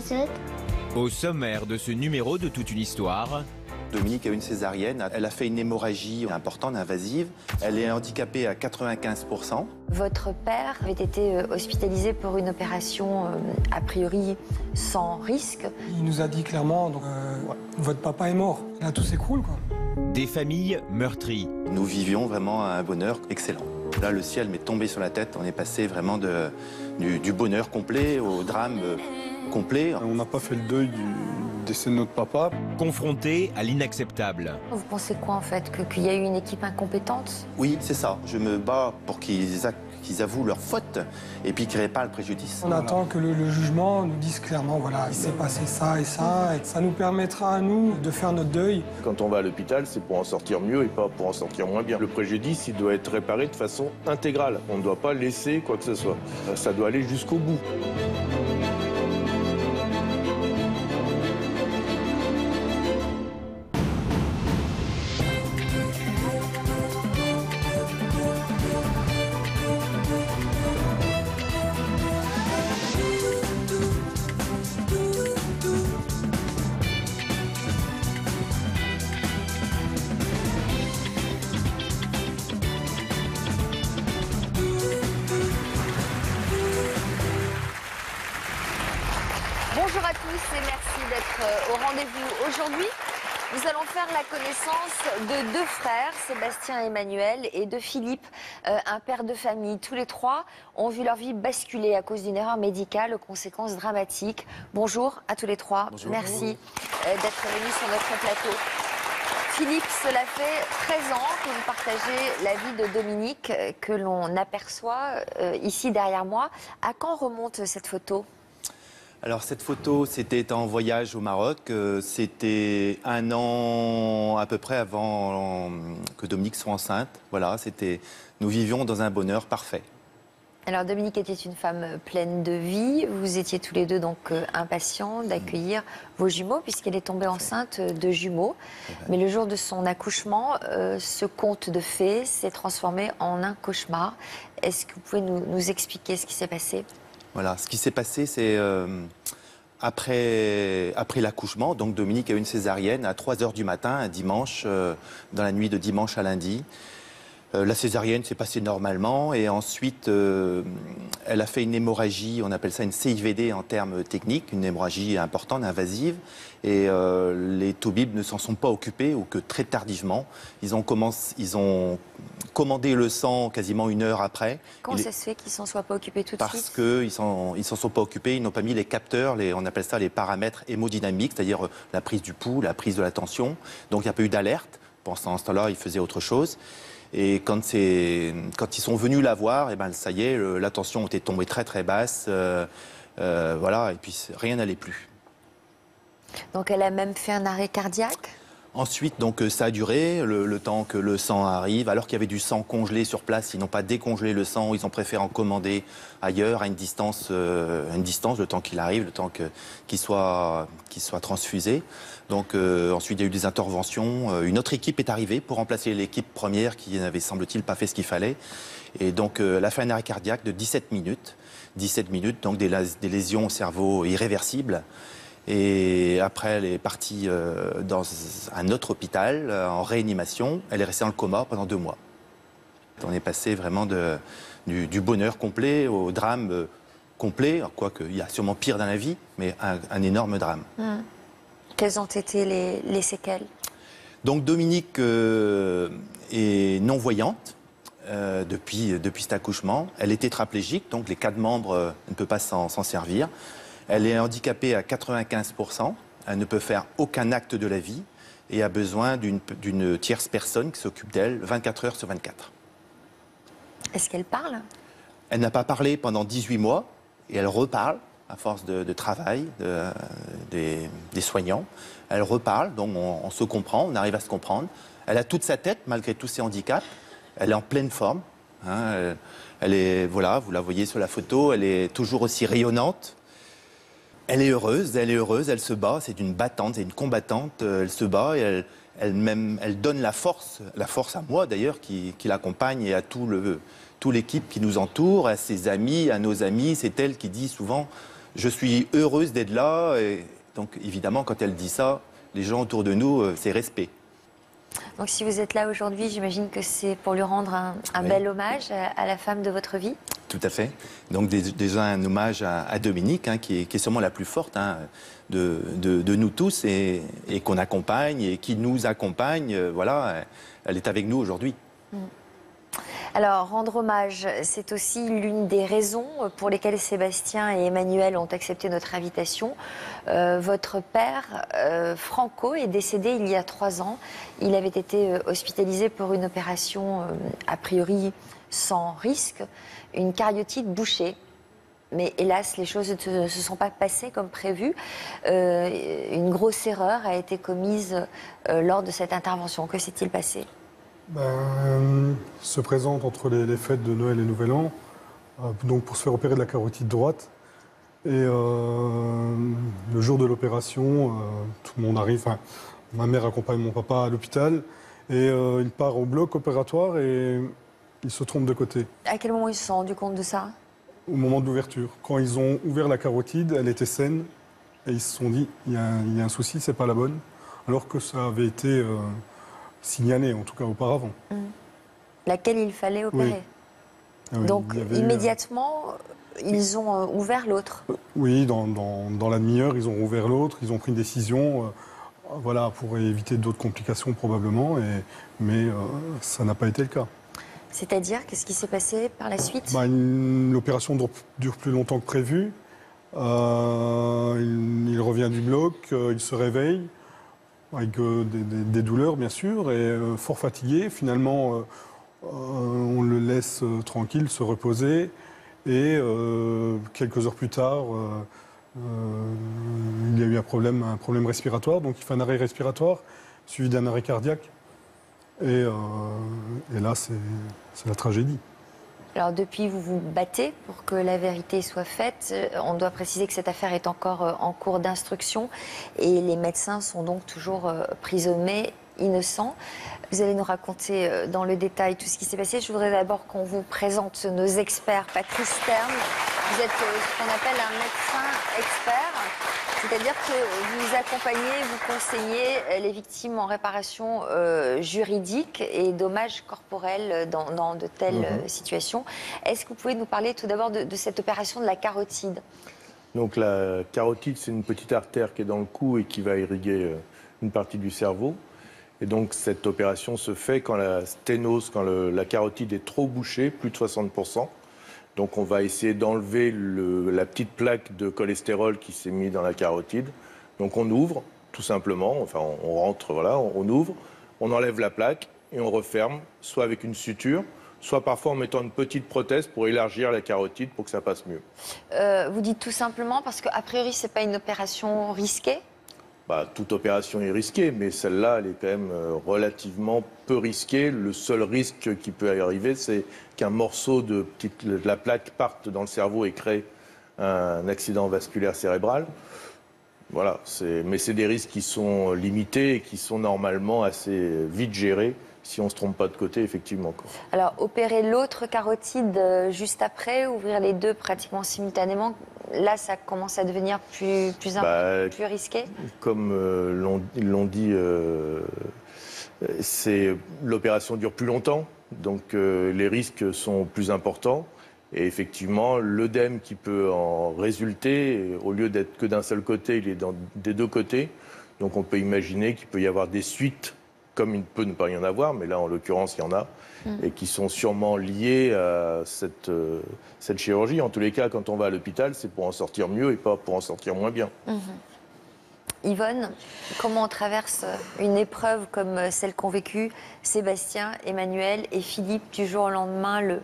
chaussettes. Au sommaire de ce numéro de Toute une histoire, Dominique a eu une césarienne, elle a fait une hémorragie importante, invasive. Elle est handicapée à 95%. Votre père avait été hospitalisé pour une opération a priori sans risque. Il nous a dit clairement, donc, votre papa est mort. Là, tout s'écroule, quoi. des familles meurtries. Nous vivions vraiment un bonheur excellent. Là, le ciel m'est tombé sur la tête. On est passé vraiment du bonheur complet au drame complet. On n'a pas fait le deuil du décès de notre papa. Confrontés à l'inacceptable. Vous pensez quoi en fait, qu'il y a eu une équipe incompétente? Oui, c'est ça. Je me bats pour qu'ils avouent leur faute et puis qu'ils réparent le préjudice. On attend que le jugement nous dise clairement, voilà, il s'est passé ça et ça. Et ça nous permettra à nous de faire notre deuil. Quand on va à l'hôpital, c'est pour en sortir mieux et pas pour en sortir moins bien. Le préjudice, il doit être réparé de façon intégrale. On ne doit pas laisser quoi que ce soit. Ça doit aller jusqu'au bout. Bonjour à tous et merci d'être au rendez-vous. Aujourd'hui, nous allons faire la connaissance de deux frères, Sébastien et Emmanuel, et de Philippe, un père de famille. Tous les trois ont vu leur vie basculer à cause d'une erreur médicale aux conséquences dramatiques. Bonjour à tous les trois. Bonjour. Merci d'être venus sur notre plateau. Philippe, cela fait 13 ans que vous partagez la vie de Dominique, que l'on aperçoit ici derrière moi. À quand remonte cette photo ? Alors cette photo, c'était en voyage au Maroc. C'était 1 an à peu près avant que Dominique soit enceinte. Voilà, nous vivions dans un bonheur parfait. Alors Dominique était une femme pleine de vie. Vous étiez tous les deux donc impatients d'accueillir vos jumeaux puisqu'elle est tombée enceinte de jumeaux. Mais le jour de son accouchement, ce conte de fées s'est transformé en un cauchemar. Est-ce que vous pouvez nous expliquer ce qui s'est passé ? Voilà, ce qui s'est passé, c'est après l'accouchement. Donc Dominique a eu une césarienne à 3 h du matin, un dimanche, dans la nuit de dimanche à lundi. La césarienne s'est passée normalement et ensuite elle a fait une hémorragie, on appelle ça une CIVD en termes techniques, une hémorragie importante, invasive. Et les toubibs ne s'en sont pas occupés ou que très tardivement. Ils ont commandé le sang quasiment 1 heure après. Comment ça se fait qu'ils ne s'en soient pas occupés tout de suite ? Parce qu'ils ne s'en sont pas occupés, ils n'ont pas mis les capteurs, on appelle ça les paramètres hémodynamiques, c'est-à-dire la prise du pouls, la prise de la tension. Donc il n'y a pas eu d'alerte. Pendant ce temps-là, ils faisaient autre chose. Et quand ils sont venus la voir, et ben, ça y est, la tension était tombée très très basse. Voilà, et puis rien n'allait plus. Donc elle a même fait un arrêt cardiaque ? Ensuite, donc, ça a duré le temps que le sang arrive. Alors qu'il y avait du sang congelé sur place, ils n'ont pas décongelé le sang. Ils ont préféré en commander ailleurs, à une distance, le temps qu'il arrive, le temps qu'il soit transfusé. Donc ensuite, il y a eu des interventions. Une autre équipe est arrivée pour remplacer l'équipe première qui n'avait, semble-t-il, pas fait ce qu'il fallait. Et donc, elle a fait un arrêt cardiaque de 17 minutes. 17 minutes, donc des lésions au cerveau irréversibles. Et après, elle est partie dans un autre hôpital, en réanimation. Elle est restée dans le coma pendant 2 mois. On est passé vraiment du bonheur complet au drame complet. Quoique, il y a sûrement pire dans la vie, mais un énorme drame. Quelles ont été les séquelles ? Donc Dominique est non-voyante depuis cet accouchement. Elle est tétraplégique, donc les 4 membres ne peuvent pas s'en servir. Elle est handicapée à 95%, elle ne peut faire aucun acte de la vie et a besoin d'une tierce personne qui s'occupe d'elle 24 heures sur 24. Est-ce qu'elle parle ? Elle n'a pas parlé pendant 18 mois et elle reparle à force de travail des soignants. Elle reparle, donc on se comprend, on arrive à se comprendre. Elle a toute sa tête malgré tous ses handicaps, elle est en pleine forme. Hein, elle est, voilà, vous la voyez sur la photo, elle est toujours aussi rayonnante. Elle est heureuse, elle se bat, c'est une battante, c'est une combattante, elle se bat et elle donne la force à moi d'ailleurs qui l'accompagne et à toute l'équipe qui nous entoure, à ses amis, à nos amis. C'est elle qui dit souvent Je suis heureuse d'être là. Et donc, évidemment, quand elle dit ça, les gens autour de nous, c'est respect. Donc si vous êtes là aujourd'hui, j'imagine que c'est pour lui rendre un Oui. bel hommage à la femme de votre vie. Tout à fait. Donc déjà un hommage à Dominique, hein, qui est sûrement la plus forte hein, de nous tous et qu'on accompagne et qui nous accompagne. Voilà, elle est avec nous aujourd'hui. Alors, rendre hommage, c'est aussi l'une des raisons pour lesquelles Sébastien et Emmanuel ont accepté notre invitation. Votre père, Franco, est décédé il y a 3 ans. Il avait été hospitalisé pour une opération a priori sans risque, une cariotide bouchée. Mais hélas, les choses ne se sont pas passées comme prévu. Une grosse erreur a été commise lors de cette intervention. Que s'est-il passé ? Se présente entre les fêtes de Noël et Nouvel An, donc pour se faire opérer de la carotide droite. Et le jour de l'opération, tout le monde arrive, enfin, ma mère accompagne mon papa à l'hôpital, et il part au bloc opératoire et il se trompe de côté. À quel moment ils se sont rendus compte de ça ? Au moment de l'ouverture. Quand ils ont ouvert la carotide, elle était saine, et ils se sont dit, il y a un souci, c'est pas la bonne, alors que ça avait été signalé, en tout cas auparavant. Laquelle il fallait opérer. Oui. Donc Il y avait, immédiatement, ils ont ouvert l'autre. Oui, dans la demi-heure, ils ont rouvert l'autre, ils ont pris une décision voilà, pour éviter d'autres complications probablement, mais ça n'a pas été le cas. C'est-à-dire, qu'est-ce qui s'est passé par la suite ? L'opération dure plus longtemps que prévu. Il revient du bloc, il se réveille, avec des douleurs bien sûr, et fort fatigué. Finalement, on le laisse tranquille, se reposer, et quelques heures plus tard, il y a eu un problème respiratoire, donc il fait un arrêt respiratoire, suivi d'un arrêt cardiaque. Et là, c'est la tragédie. Alors depuis, vous vous battez pour que la vérité soit faite. On doit préciser que cette affaire est encore en cours d'instruction et les médecins sont donc toujours présumés innocents. Vous allez nous raconter dans le détail tout ce qui s'est passé. Je voudrais d'abord qu'on vous présente nos experts. Patrice Stern, vous êtes ce qu'on appelle un médecin expert. C'est-à-dire que vous accompagnez, vous conseillez les victimes en réparation juridique et dommages corporels dans de telles situations. Est-ce que vous pouvez nous parler tout d'abord de cette opération de la carotide ? Donc la carotide, c'est une petite artère qui est dans le cou et qui va irriguer une partie du cerveau. Et donc cette opération se fait quand la sténose, quand la carotide est trop bouchée, plus de 60%. Donc on va essayer d'enlever la petite plaque de cholestérol qui s'est mise dans la carotide. Donc on ouvre, tout simplement, enfin on rentre, voilà, on ouvre, on enlève la plaque et on referme, soit avec une suture, soit parfois en mettant une petite prothèse pour élargir la carotide pour que ça passe mieux. Vous dites tout simplement parce qu'a priori, ce n'est pas une opération risquée ? Toute opération est risquée, mais celle-là, elle est quand même relativement peu risquée. Le seul risque qui peut arriver, c'est qu'un morceau de la plaque parte dans le cerveau et crée un accident vasculaire cérébral. Voilà, mais c'est des risques qui sont limités et qui sont normalement assez vite gérés si on ne se trompe pas de côté, effectivement. Alors, opérer l'autre carotide juste après, ouvrir les deux pratiquement simultanément, là, ça commence à devenir plus risqué ? Comme ils l'ont dit, l'opération dure plus longtemps, donc les risques sont plus importants. Et effectivement, l'œdème qui peut en résulter, au lieu d'être que d'un seul côté, il est des deux côtés. Donc on peut imaginer qu'il peut y avoir des suites, comme il peut ne pas y en avoir, mais là, en l'occurrence, il y en a, et qui sont sûrement liées à cette chirurgie. En tous les cas, quand on va à l'hôpital, c'est pour en sortir mieux et pas pour en sortir moins bien. Yvonne, comment on traverse une épreuve comme celle qu'ont vécue Sébastien, Emmanuel et Philippe du jour au lendemain,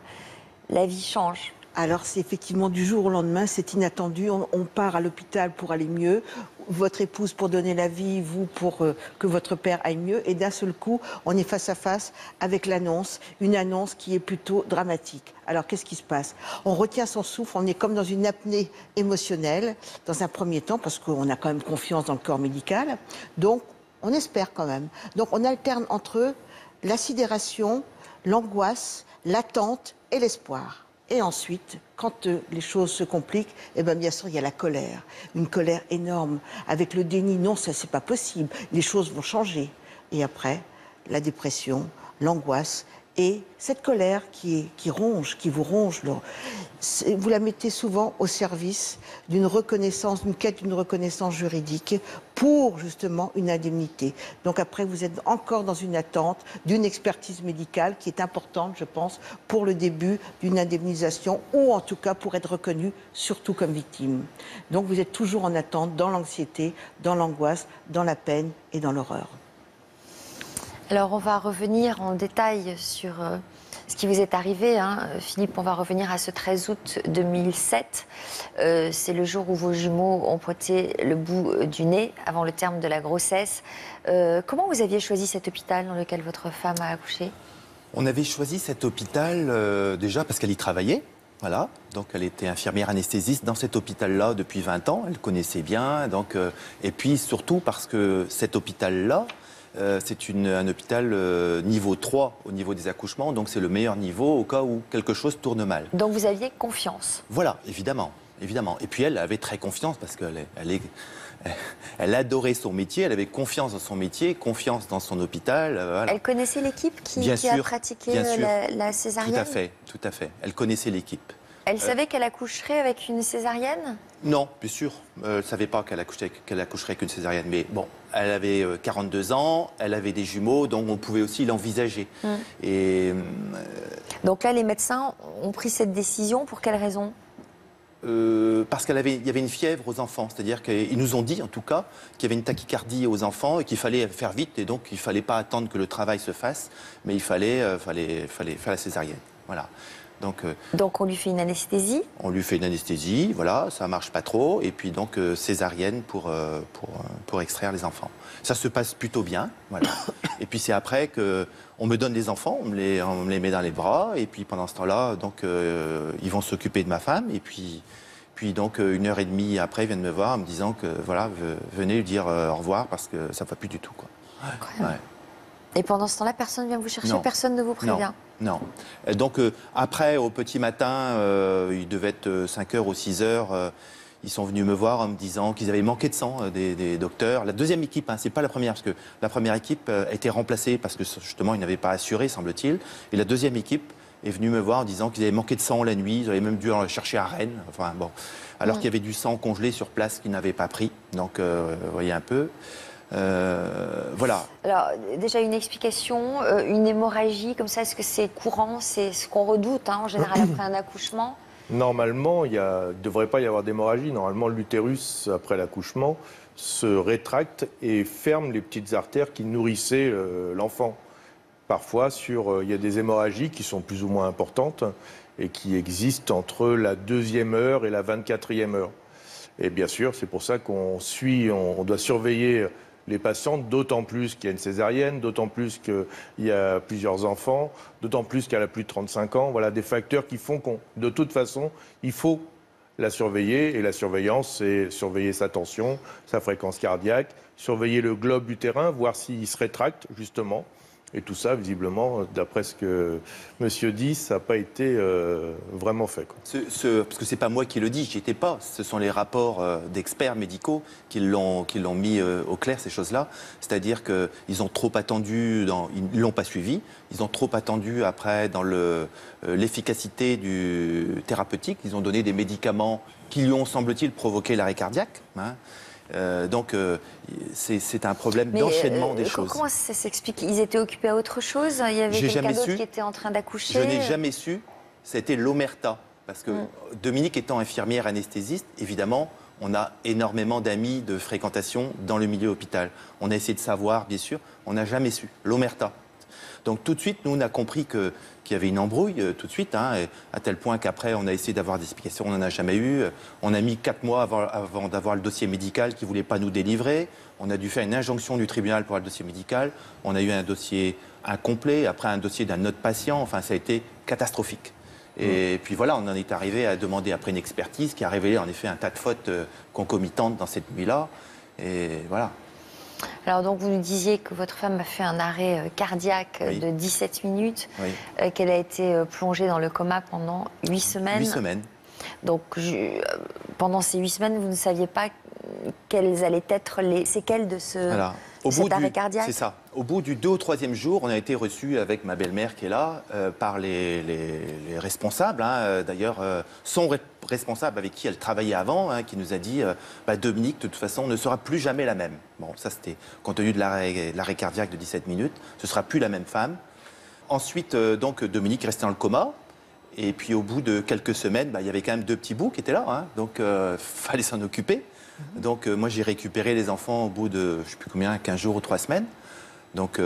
la vie change? Alors c'est effectivement du jour au lendemain, c'est inattendu, on part à l'hôpital pour aller mieux, votre épouse pour donner la vie, vous pour que votre père aille mieux, et d'un seul coup, on est face à face avec l'annonce, une annonce qui est plutôt dramatique. Alors qu'est-ce qui se passe? On retient son souffle, on est comme dans une apnée émotionnelle, dans un premier temps, parce qu'on a quand même confiance dans le corps médical, donc on espère quand même. Donc on alterne entre la sidération, l'angoisse, l'attente et l'espoir. Et ensuite, quand les choses se compliquent, eh bien sûr, il y a la colère. Une colère énorme. Avec le déni, non, ça, c'est pas possible. Les choses vont changer. Et après, la dépression, l'angoisse et cette colère qui ronge, qui vous ronge. Vous la mettez souvent au service d'une reconnaissance, d'une quête d'une reconnaissance juridique pour justement une indemnité. Donc après, vous êtes encore dans une attente d'une expertise médicale qui est importante, je pense, pour le début d'une indemnisation ou en tout cas pour être reconnu surtout comme victime. Donc vous êtes toujours en attente dans l'anxiété, dans l'angoisse, dans la peine et dans l'horreur. Alors, on va revenir en détail sur ce qui vous est arrivé. Philippe, on va revenir à ce 13 août 2007. C'est le jour où vos jumeaux ont pointé le bout du nez avant le terme de la grossesse. Comment vous aviez choisi cet hôpital dans lequel votre femme a accouché? On avait choisi cet hôpital déjà parce qu'elle y travaillait. Voilà, donc elle était infirmière anesthésiste dans cet hôpital-là depuis 20 ans. Elle connaissait bien. Donc, et puis surtout parce que cet hôpital-là, c'est un hôpital niveau 3 au niveau des accouchements, donc c'est le meilleur niveau au cas où quelque chose tourne mal. Donc vous aviez confiance? Voilà, évidemment. Et puis elle avait très confiance parce elle adorait son métier, elle avait confiance dans son métier, confiance dans son hôpital. Voilà. Elle connaissait l'équipe qui a pratiqué la césarienne? Tout à fait. Elle connaissait l'équipe. Elle savait qu'elle accoucherait avec une césarienne? Non, bien sûr. Elle ne savait pas qu'elle accoucherait avec une césarienne. Mais bon, elle avait 42 ans, elle avait des jumeaux, donc on pouvait aussi l'envisager. Donc là, les médecins ont pris cette décision pour quelle raison? Parce qu'il y avait une fièvre aux enfants. C'est-à-dire qu'ils nous ont dit, en tout cas, qu'il y avait une tachycardie aux enfants et qu'il fallait faire vite. Et donc, il ne fallait pas attendre que le travail se fasse, mais il fallait faire la césarienne. Voilà. Donc on lui fait une anesthésie? On lui fait une anesthésie, voilà, ça marche pas trop, et puis donc césarienne pour extraire les enfants. Ça se passe plutôt bien, voilà. Et puis c'est après qu'on me donne les enfants, on me les met dans les bras, et puis pendant ce temps-là, donc ils vont s'occuper de ma femme, et puis donc 1h30 après, ils viennent me voir en me disant que voilà, venez lui dire au revoir parce que ça va plus du tout, quoi. Ouais. Et pendant ce temps-là, personne ne vient vous chercher? Non. Personne ne vous prévient? Non. Donc après, au petit matin, il devait être 5h ou 6h, ils sont venus me voir en me disant qu'ils avaient manqué de sang, des docteurs. La deuxième équipe, c'est pas la première, parce que la première équipe a été remplacée parce que justement, ils n'avaient pas assuré, semble-t-il. Et la deuxième équipe est venue me voir en disant qu'ils avaient manqué de sang la nuit, ils avaient même dû en chercher à Rennes, enfin bon. Alors qu'il y avait du sang congelé sur place qu'ils n'avaient pas pris. Donc, vous voyez un peu. Voilà. Alors, déjà une explication, une hémorragie comme ça, est-ce que c'est courant? C'est ce qu'on redoute en général après un accouchement? Normalement, il ne devrait pas y avoir d'hémorragie. Normalement, l'utérus, après l'accouchement, se rétracte et ferme les petites artères qui nourrissaient l'enfant. Parfois, il y a des hémorragies qui sont plus ou moins importantes et qui existent entre la 2e heure et la 24e heure. Et bien sûr, c'est pour ça qu'on doit surveiller les patientes, d'autant plus qu'il y a une césarienne, d'autant plus qu'il y a plusieurs enfants, d'autant plus qu'elle a plus de 35 ans. Voilà des facteurs qui font qu'on, de toute façon, il faut la surveiller. Et la surveillance, c'est surveiller sa tension, sa fréquence cardiaque, surveiller le globe utérin, voir s'il se rétracte, justement. Et tout ça, visiblement, d'après ce que monsieur dit, ça n'a pas été vraiment fait, quoi. Parce que c'est pas moi qui le dis, j'y étais pas. Ce sont les rapports d'experts médicaux qui l'ont mis au clair, ces choses-là. C'est-à-dire qu'ils ont trop attendu, ils ne l'ont pas suivi, ils ont trop attendu après dans l'efficacité du thérapeutique. Ils ont donné des médicaments qui lui ont, semble-t-il, provoqué l'arrêt cardiaque. Donc, c'est un problème d'enchaînement des choses. Comment ça s'explique? Ils étaient occupés à autre chose? Il y avait quelqu'un d'autre qui était en train d'accoucher? Je n'ai jamais su. C'était l'omerta. Parce que Dominique étant infirmière anesthésiste, évidemment, on a énormément d'amis de fréquentation dans le milieu hôpital. On a essayé de savoir, bien sûr. On n'a jamais su. L'omerta. Donc tout de suite, nous, on a compris qu'il y avait une embrouille, tout de suite, à tel point qu'après, on a essayé d'avoir des explications, on n'en a jamais eu. On a mis 4 mois avant d'avoir le dossier médical qui ne voulait pas nous délivrer. On a dû faire une injonction du tribunal pour avoir le dossier médical. On a eu un dossier incomplet, après un dossier d'un autre patient. Enfin, ça a été catastrophique. Et puis voilà, on en est arrivé à demander après une expertise qui a révélé en effet un tas de fautes concomitantes dans cette nuit-là. Et voilà. Alors donc vous nous disiez que votre femme a fait un arrêt cardiaque Oui. de 17 minutes, Oui. qu'elle a été plongée dans le coma pendant 8 semaines. 8 semaines. Donc pendant ces 8 semaines, vous ne saviez pas quelles allaient être les séquelles de Voilà. cet arrêt cardiaque? C'est ça. Au bout du 2 ou 3e jour, on a été reçus avec ma belle-mère qui est là, par les responsables. Hein, d'ailleurs, son responsable avec qui elle travaillait avant, hein, qui nous a dit Dominique, de toute façon, ne sera plus jamais la même. Bon, ça c'était compte tenu de l'arrêt cardiaque de 17 minutes. Ce ne sera plus la même femme. Ensuite, donc, Dominique restait dans le coma. Et puis au bout de quelques semaines, il y avait quand même 2 petits bouts qui étaient là. Hein, donc, fallait s'en occuper. Donc moi j'ai récupéré les enfants au bout de, je ne sais plus combien, 15 jours ou 3 semaines. Donc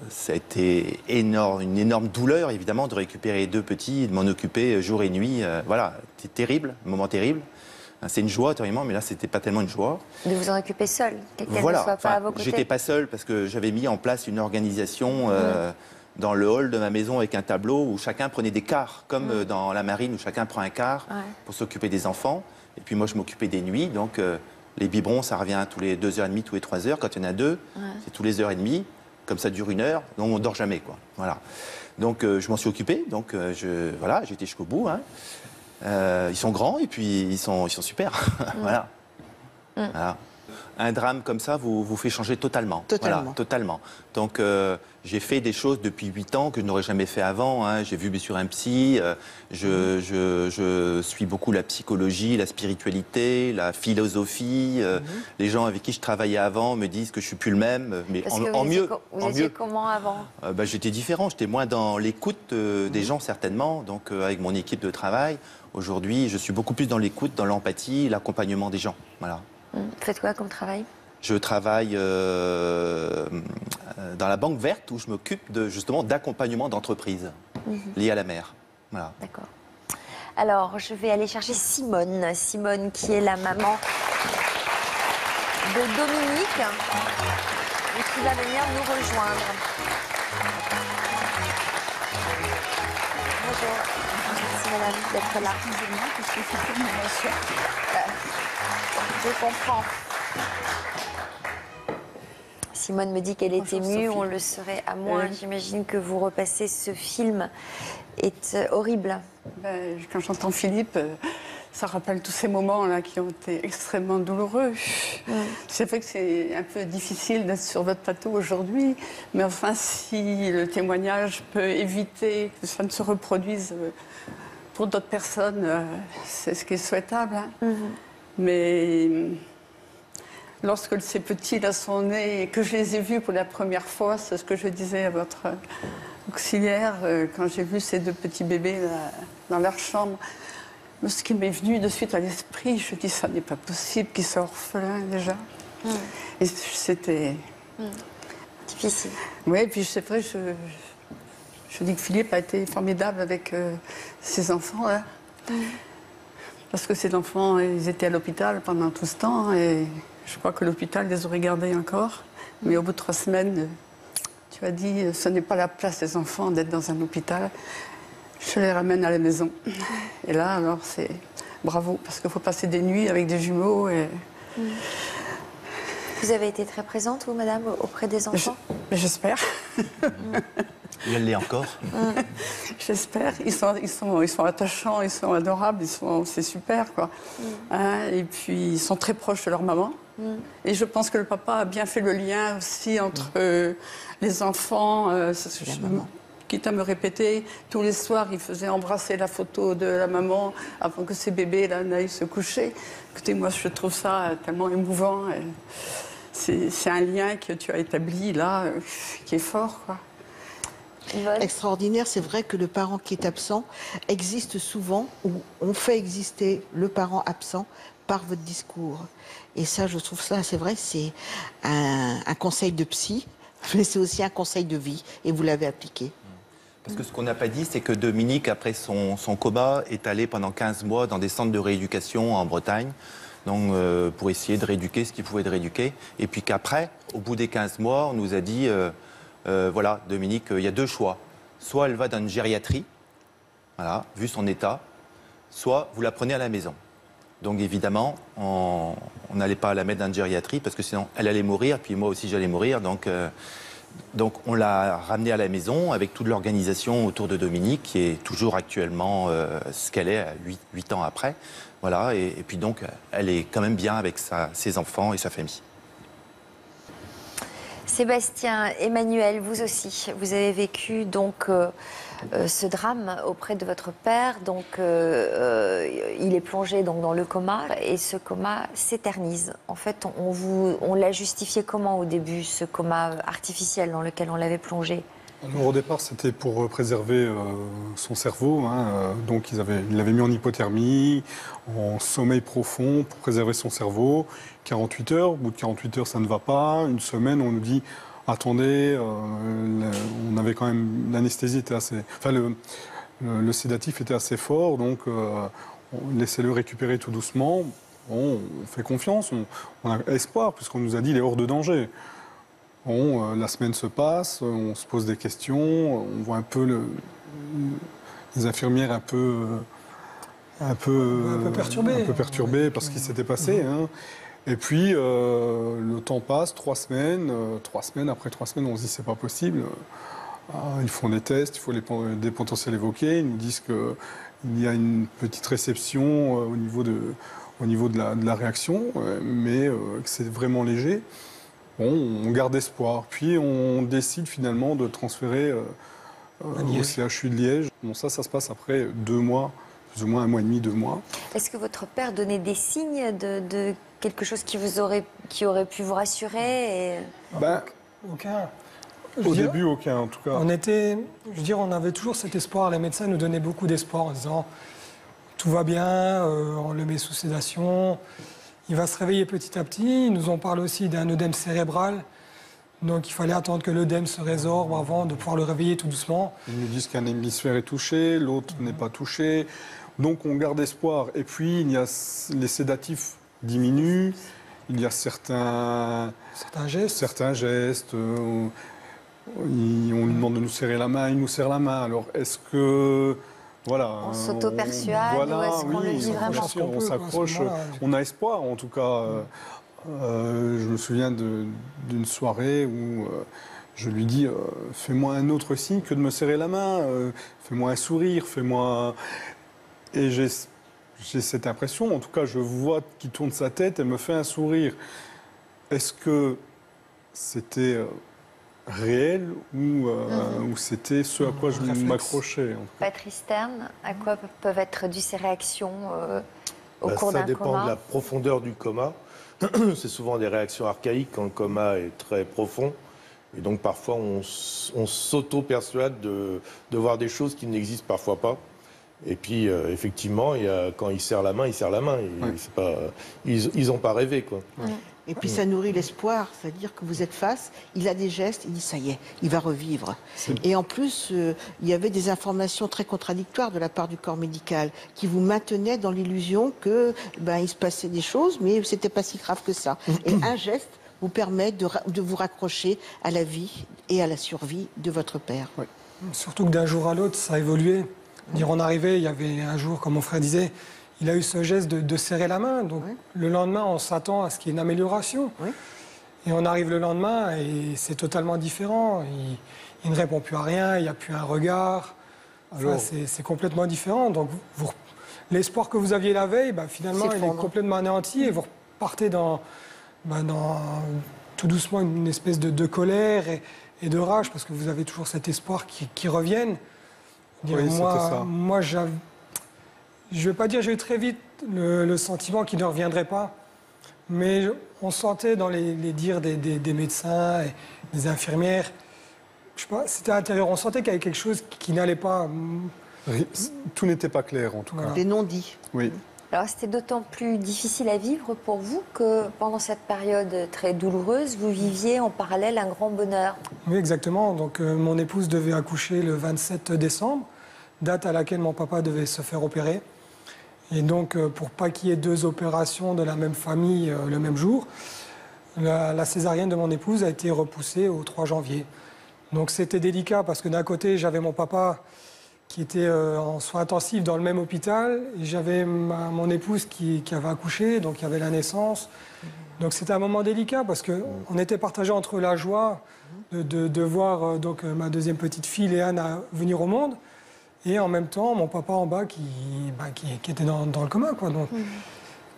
ça a été une énorme douleur évidemment de récupérer les 2 petits, de m'en occuper jour et nuit. Voilà, c'était terrible, un moment terrible. C'est une joie tellement, mais là c'était pas tellement une joie. De vous en occuper seul, qu'elle Voilà, ne soit pas à vos côtés. j'étais pas seul parce que j'avais mis en place une organisation dans le hall de ma maison avec un tableau où chacun prenait des quarts, comme dans la marine où chacun prend un quart pour s'occuper des enfants. Et puis moi, je m'occupais des nuits. Donc, les biberons, ça revient tous les 2h30, tous les 3h. Quand il y en a 2, c'est tous les 1h30. Comme ça dure 1 heure. Donc, on ne dort jamais, quoi. Voilà. Donc, je m'en suis occupé. Donc, voilà, j'ai été jusqu'au bout. Hein. Ils sont grands et puis ils sont super. Voilà. Voilà. Un drame comme ça vous fait changer totalement. Totalement. Voilà, totalement. Donc, j'ai fait des choses depuis 8 ans que je n'aurais jamais fait avant. Hein. J'ai vu bien sûr un psy. Je suis beaucoup la psychologie, la spiritualité, la philosophie. Les gens avec qui je travaillais avant me disent que je suis plus le même, mais Parce en que mieux. Vous étiez comment avant? J'étais différent. J'étais moins dans l'écoute des gens certainement. Donc, avec mon équipe de travail, aujourd'hui, je suis beaucoup plus dans l'écoute, dans l'empathie, l'accompagnement des gens. Voilà. Vous faites quoi comme travail? Je travaille dans la banque verte où je m'occupe justement d'accompagnement d'entreprises liées à la mer. Voilà. D'accord. Alors, je vais aller chercher Simone. Simone qui est la maman de Dominique et qui va venir nous rejoindre. Bonjour. Merci madame d'être là. Je comprends. Simone me dit qu'elle est émue, on le serait à moins. J'imagine que vous repassez ce film est horrible. Quand j'entends Philippe, ça rappelle tous ces moments-là qui ont été extrêmement douloureux. C'est vrai que c'est un peu difficile d'être sur votre plateau aujourd'hui, mais enfin, si le témoignage peut éviter que ça ne se reproduise pour d'autres personnes, c'est ce qui est souhaitable. Hein. Mais lorsque ces petits-là sont nés et que je les ai vus pour la première fois, c'est ce que je disais à votre auxiliaire, quand j'ai vu ces 2 petits bébés là, dans leur chambre, ce qui m'est venu de suite à l'esprit, je dis ça n'est pas possible qu'ils soient orphelins déjà. Et c'était difficile. Oui, puis c'est vrai, je dis que Philippe a été formidable avec ses enfants là. Parce que ces enfants, ils étaient à l'hôpital pendant tout ce temps et je crois que l'hôpital les aurait gardés encore. Mais au bout de 3 semaines, tu as dit, ce n'est pas la place des enfants d'être dans un hôpital. Je les ramène à la maison. Et là, alors, c'est bravo, parce qu'il faut passer des nuits avec des jumeaux. Et... Vous avez été très présente, vous, madame, auprès des enfants? J'espère. Et elle l'est encore. J'espère. Ils sont attachants, ils sont adorables, c'est super, quoi. Hein, et puis, ils sont très proches de leur maman. Et je pense que le papa a bien fait le lien aussi entre les enfants. Quitte à me répéter, tous les soirs, il faisait embrasser la photo de la maman avant que ses bébés là, n'aillent se coucher. Écoutez, moi, je trouve ça tellement émouvant. C'est un lien que tu as établi là, qui est fort, quoi. Extraordinaire, c'est vrai que le parent qui est absent existe souvent, ou on fait exister le parent absent par votre discours. Et ça, je trouve ça, c'est vrai, c'est un conseil de psy, mais c'est aussi un conseil de vie, et vous l'avez appliqué. Parce que ce qu'on n'a pas dit, c'est que Dominique, après son coma, est allé pendant 15 mois dans des centres de rééducation en Bretagne, donc, pour essayer de rééduquer ce qu'il pouvait de rééduquer. Et puis qu'après, au bout des 15 mois, on nous a dit, voilà, Dominique, il y a 2 choix. Soit elle va dans une gériatrie, voilà, vu son état, soit vous la prenez à la maison. Donc évidemment, on n'allait pas la mettre dans une gériatrie parce que sinon elle allait mourir, puis moi aussi j'allais mourir. Donc on l'a ramenée à la maison avec toute l'organisation autour de Dominique, qui est toujours actuellement ce qu'elle est 8 ans après. Voilà, et puis donc elle est quand même bien avec ses enfants et sa famille. Sébastien, Emmanuel, vous aussi, vous avez vécu donc ce drame auprès de votre père. Donc, il est plongé donc dans le coma et ce coma s'éternise. En fait, on l'a justifié comment au début, ce coma artificiel dans lequel on l'avait plongé? Alors, au départ, c'était pour préserver son cerveau. Donc, il l'avaient mis en hypothermie, en sommeil profond, pour préserver son cerveau. 48 heures, au bout de 48 heures, ça ne va pas. Une semaine, on nous dit, attendez, on avait quand même, l'anesthésie était assez... Enfin, le sédatif était assez fort, donc laissez-le récupérer tout doucement. Bon, on fait confiance, on a espoir, puisqu'on nous a dit, il est hors de danger. Bon, la semaine se passe, on se pose des questions, on voit un peu les infirmières un peu perturbées par ce qui s'était passé. Et puis, le temps passe, 3 semaines. 3 semaines, après 3 semaines, on se dit c'est pas possible. Ils font des tests, il faut des potentiels évoqués. Ils nous disent qu'il y a une petite réception au niveau de la réaction, mais que c'est vraiment léger. Bon, on garde espoir. Puis on décide finalement de transférer au CHU de Liège. Bon, ça se passe après 2 mois, plus ou moins 1 mois et demi, 2 mois. Est-ce que votre père donnait des signes de quelque chose qui aurait pu vous rassurer Aucun. Au début, aucun, en tout cas. On avait toujours cet espoir. Les médecins nous donnaient beaucoup d'espoir en disant tout va bien, on le met sous sédation. Il va se réveiller petit à petit. Ils nous ont parlé aussi d'un œdème cérébral. Donc il fallait attendre que l'œdème se résorbe avant de pouvoir le réveiller tout doucement. Ils nous disent qu'un hémisphère est touché, l'autre n'est pas touché. Donc on garde espoir. Et puis les sédatifs diminuent. Il y a certains gestes. On lui demande de nous serrer la main, il nous serre la main. Alors est-ce que... Voilà, on s'auto-persuade ou est-ce qu'on le vit vraiment? On s'accroche, on a espoir en tout cas. Je me souviens d'une soirée où je lui dis fais-moi un autre signe que de me serrer la main, fais-moi un sourire, fais-moi... Et j'ai cette impression, en tout cas je vois qu'il tourne sa tête et me fait un sourire. Est-ce que c'était... réel ou c'était ce à quoi je m'accrochais. Patrice Stern, à quoi peuvent être dues ces réactions au cours d'un coma? Ça dépend de la profondeur du coma. C'est souvent des réactions archaïques quand le coma est très profond. Et donc parfois on s'auto-persuade de voir des choses qui n'existent parfois pas. Et puis effectivement, quand il serre la main, il serre la main. Ils n'ont pas rêvé, quoi. Et puis ça nourrit l'espoir, c'est-à-dire que vous êtes face, il a des gestes, il dit ça y est, il va revivre. Et en plus, il y avait des informations très contradictoires de la part du corps médical qui vous maintenaient dans l'illusion que il se passait des choses, mais c'était pas si grave que ça. Et un geste vous permet de vous raccrocher à la vie et à la survie de votre père. Oui. Surtout que d'un jour à l'autre, ça a évolué. On arrivait, il y avait un jour, comme mon frère disait, il a eu ce geste de serrer la main. Donc le lendemain, on s'attend à ce qu'il y ait une amélioration. Oui. Et on arrive le lendemain et c'est totalement différent. Il ne répond plus à rien, il n'y a plus un regard. Enfin, c'est complètement différent. Donc l'espoir que vous aviez la veille, finalement, il est complètement anéanti et vous repartez dans tout doucement une espèce de colère et de rage parce que vous avez toujours cet espoir qui revienne. Moi, je ne vais pas dire j'ai eu très vite le sentiment qu'il ne reviendrait pas, mais on sentait dans les dires des médecins et des infirmières, je sais pas, c'était à l'intérieur, on sentait qu'il y avait quelque chose qui n'allait pas. Tout n'était pas clair en tout cas. Des non-dits. Oui. Alors c'était d'autant plus difficile à vivre pour vous que pendant cette période très douloureuse, vous viviez en parallèle un grand bonheur. Oui, exactement. Donc mon épouse devait accoucher le 27 décembre, date à laquelle mon papa devait se faire opérer. Et donc pour pas qu'il y ait 2 opérations de la même famille le même jour, la césarienne de mon épouse a été repoussée au 3 janvier. Donc c'était délicat parce que d'un côté j'avais mon papa qui était en soins intensifs dans le même hôpital. Et j'avais mon épouse qui avait accouché, donc il y avait la naissance. Donc c'était un moment délicat parce qu'on était partagé entre la joie de voir donc, ma deuxième petite fille, Léane, venir au monde, et en même temps mon papa en bas qui était dans le coma, quoi. Donc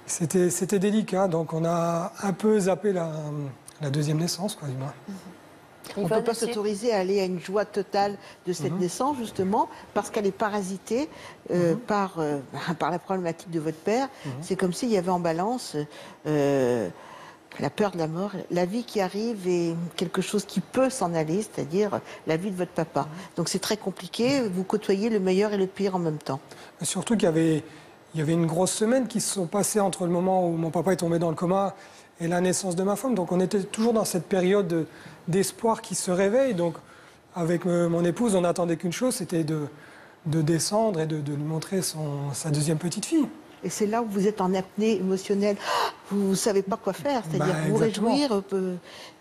c'était délicat. Donc on a un peu zappé la deuxième naissance, quoi, du moins. On ne peut pas s'autoriser à aller à une joie totale de cette naissance, justement, parce qu'elle est parasitée par la problématique de votre père. C'est comme s'il y avait en balance la peur de la mort, la vie qui arrive et quelque chose qui peut s'en aller, c'est-à-dire la vie de votre papa. Donc c'est très compliqué, vous côtoyez le meilleur et le pire en même temps. Mais surtout qu'il y avait une grosse semaine qui se sont passées entre le moment où mon papa est tombé dans le coma et la naissance de ma femme. Donc on était toujours dans cette période d'espoir qui se réveille. Donc avec mon épouse, on n'attendait qu'une chose, c'était de descendre et de lui montrer sa deuxième petite fille. Et c'est là où vous êtes en apnée émotionnelle. Vous ne savez pas quoi faire, c'est-à-dire vous réjouir.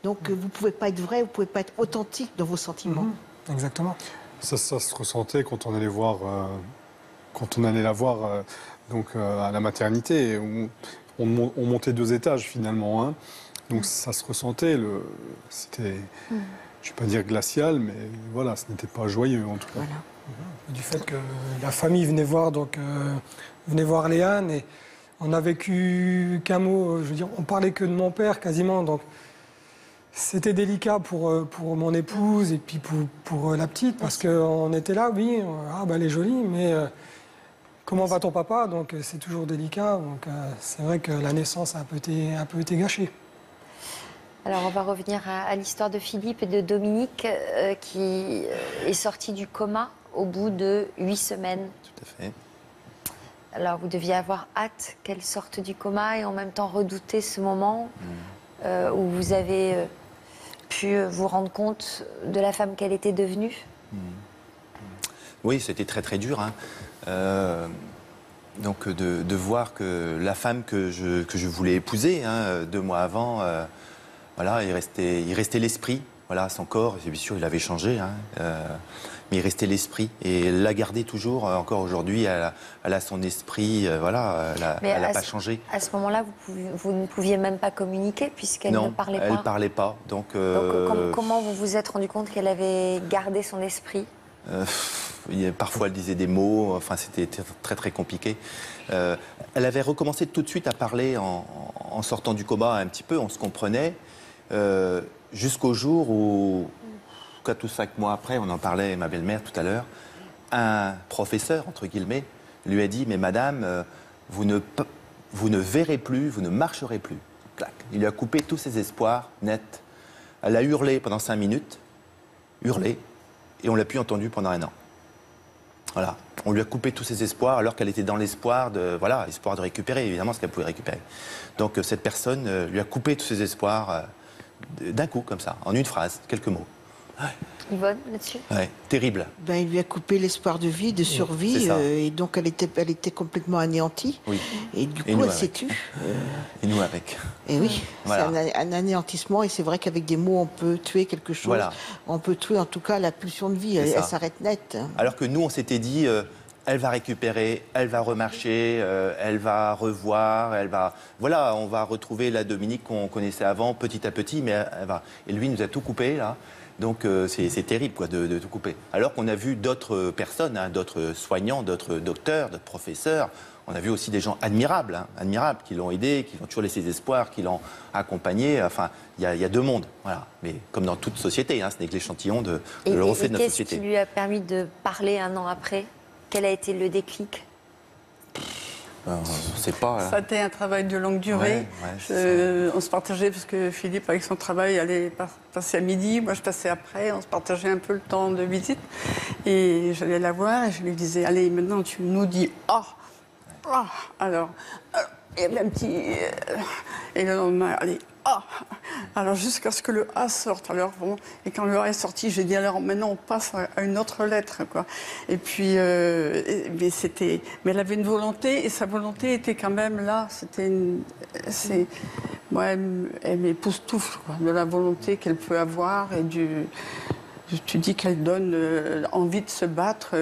Donc vous ne pouvez pas être vrai, vous ne pouvez pas être authentique dans vos sentiments. Exactement. Ça se ressentait quand on allait voir, la voir donc, à la maternité. On montait 2 étages finalement. Hein. Donc ça se ressentait. C'était, je ne vais pas dire glacial, mais voilà, ce n'était pas joyeux en tout cas. Voilà. Du fait que la famille venait voir Léane, et on n'a vécu qu'un mot, je veux dire, on parlait que de mon père quasiment, donc c'était délicat pour mon épouse et puis pour la petite, parce qu'on était là, oui, elle est jolie, mais comment va ton papa? Donc c'est toujours délicat, donc c'est vrai que la naissance a un peu été gâchée. Alors, on va revenir à l'histoire de Philippe et de Dominique, qui est sorti du coma au bout de 8 semaines. Tout à fait. Alors, vous deviez avoir hâte qu'elle sorte du coma et en même temps redouter ce moment où vous avez pu vous rendre compte de la femme qu'elle était devenue. Oui, c'était très très dur. Hein. Donc de voir que la femme que je voulais épouser 2 mois avant, voilà, il restait l'esprit. Voilà, son corps, bien sûr, il avait changé, hein, mais il restait l'esprit. Et elle l'a gardé toujours, encore aujourd'hui, elle a son esprit, voilà, elle n'a pas changé. À ce moment-là, vous ne pouviez même pas communiquer, puisqu'elle ne parlait pas. Non, elle ne parlait pas. Donc comment vous vous êtes rendu compte qu'elle avait gardé son esprit? Parfois, elle disait des mots, enfin, c'était très très compliqué. Elle avait recommencé tout de suite à parler en sortant du coma un petit peu, on se comprenait. Jusqu'au jour où, 4 ou 5 mois après, on en parlait, ma belle-mère tout à l'heure, un professeur, entre guillemets, lui a dit « Mais madame, vous ne verrez plus, vous ne marcherez plus. » Clac. Il lui a coupé tous ses espoirs, net. Elle a hurlé pendant 5 minutes, hurlé, et on l'a plus entendu pendant 1 an. Voilà. On lui a coupé tous ses espoirs alors qu'elle était dans l'espoir de récupérer, évidemment, ce qu'elle pouvait récupérer. Donc cette personne lui a coupé tous ses espoirs d'un coup, comme ça, en une phrase, quelques mots. Ouais. Yvonne, là-dessus? Ouais, terrible. Il lui a coupé l'espoir de vie, de survie, et donc elle était complètement anéantie. Oui. Et du coup, elle s'est tue. Et nous avec. Et oui, voilà. C'est un anéantissement, et c'est vrai qu'avec des mots, on peut tuer quelque chose. Voilà. On peut tuer, en tout cas, la pulsion de vie. Elle s'arrête net. Alors que nous, on s'était dit... elle va récupérer, elle va remarcher, elle va revoir, voilà, on va retrouver la Dominique qu'on connaissait avant, petit à petit, mais elle va. Et lui, il nous a tout coupé, là. Donc, c'est terrible, quoi, de tout couper. Alors qu'on a vu d'autres personnes, d'autres soignants, d'autres docteurs, d'autres professeurs. On a vu aussi des gens admirables, qui l'ont aidé, qui l'ont toujours laissé des espoirs, qui l'ont accompagné. Enfin, il y a 2 mondes, voilà. Mais comme dans toute société, ce n'est que l'échantillon de le reflet de notre société. Qu'est-ce qui lui a permis de parler 1 an après? Quel a été le déclic? On ne sait pas. Ça a été un travail de longue durée. On se partageait, parce que Philippe, avec son travail, allait passer à midi. Moi, je passais après. On se partageait un peu le temps de visite. Et j'allais la voir et je lui disais, allez, maintenant, tu nous dis « Ah !» Alors, il y avait un petit... et le lendemain, allez, « Ah !» Alors, jusqu'à ce que le A sorte. Alors, bon, et quand le A est sorti, j'ai dit, alors maintenant, on passe à une autre lettre, quoi. Et puis, mais elle avait une volonté, et sa volonté était quand même là. Moi, elle m'époustoufle, quoi, de la volonté qu'elle peut avoir et tu dis qu'elle donne envie de se battre.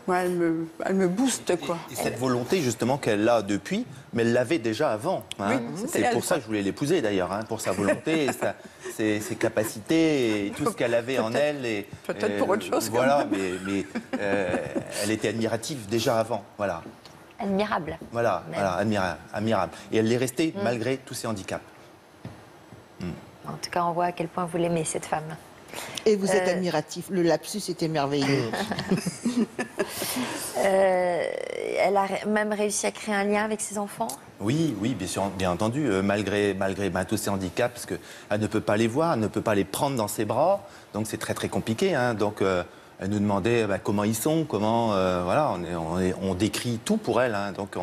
Ouais, elle me booste, quoi. Et cette volonté, justement, qu'elle a depuis, mais elle l'avait déjà avant. Hein. Oui, c'est pour ça que je voulais l'épouser, d'ailleurs, hein, pour sa volonté, et ses capacités, et tout ce qu'elle avait en elle. Peut-être pour autre chose. Voilà, mais elle était admirative déjà avant. Voilà. Admirable. Voilà, admirable. Et elle l'est restée malgré tous ses handicaps. En tout cas, on voit à quel point vous l'aimez, cette femme. Et vous êtes admiratif. Le lapsus était merveilleux. Elle a même réussi à créer un lien avec ses enfants? Oui, bien entendu, malgré tous ces handicaps, parce qu'elle ne peut pas les voir, elle ne peut pas les prendre dans ses bras, donc c'est très très compliqué. Hein, donc elle nous demandait comment ils sont, voilà, on décrit tout pour elle, hein, donc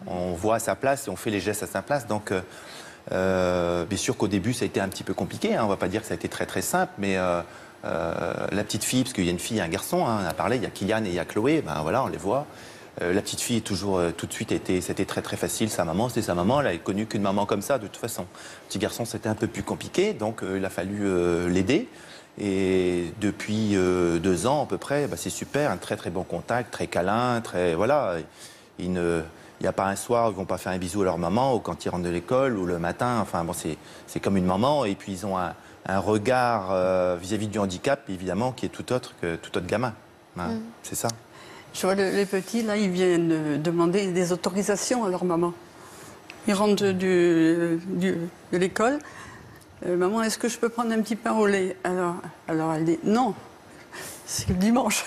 on voit à sa place et on fait les gestes à sa place. Donc bien sûr qu'au début ça a été un petit peu compliqué, hein, on ne va pas dire que ça a été très très simple, mais la petite fille, parce qu'il y a une fille et un garçon, hein, on a parlé, il y a Kylian et il y a Chloé, ben voilà, on les voit. La petite fille est toujours, tout de suite, c'était très très facile. Sa maman, c'était sa maman, elle n'avait connu qu'une maman comme ça de toute façon. Le petit garçon, c'était un peu plus compliqué, donc il a fallu l'aider. Et depuis 2 ans à peu près, c'est super, un très très bon contact, très câlin, très voilà. Il n'y a pas un soir où ils ne vont pas faire un bisou à leur maman, ou quand ils rentrent de l'école, ou le matin. Enfin bon, c'est comme une maman. Et puis ils ont un regard vis-à-vis du handicap, évidemment, qui est tout autre que tout autre gamin. Hein, c'est ça. Je vois les petits, là, ils viennent demander des autorisations à leur maman. Ils rentrent de l'école. Maman, est-ce que je peux prendre un petit pain au lait? Alors elle dit non, c'est le dimanche.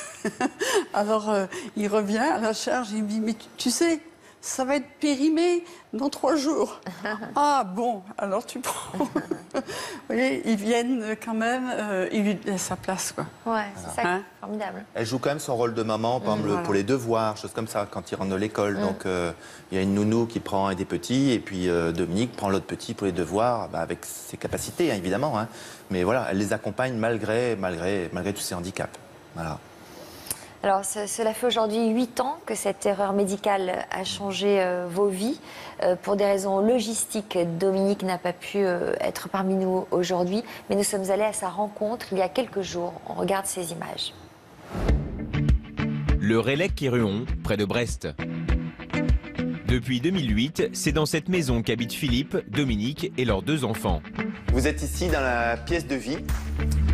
Alors il revient à la charge, il me dit, mais tu sais, ça va être périmé dans 3 jours. Ah bon, alors tu prends. Vous voyez, ils viennent quand même, ils lui laissent sa place, quoi. Ouais, c'est ça qui est formidable. Elle joue quand même son rôle de maman, par exemple, pour les devoirs, choses comme ça, quand ils rentrent de l'école. Donc il y a une nounou qui prend un des petits, et puis Dominique prend l'autre petit pour les devoirs, avec ses capacités, hein, évidemment. Hein. Mais voilà, elle les accompagne malgré tous ses handicaps. Voilà. Alors, cela fait aujourd'hui 8 ans que cette erreur médicale a changé vos vies. Pour des raisons logistiques, Dominique n'a pas pu être parmi nous aujourd'hui, mais nous sommes allés à sa rencontre il y a quelques jours. On regarde ces images. Le Relecq-Kéruon, près de Brest. Depuis 2008, c'est dans cette maison qu'habitent Philippe, Dominique et leurs 2 enfants. Vous êtes ici dans la pièce de vie.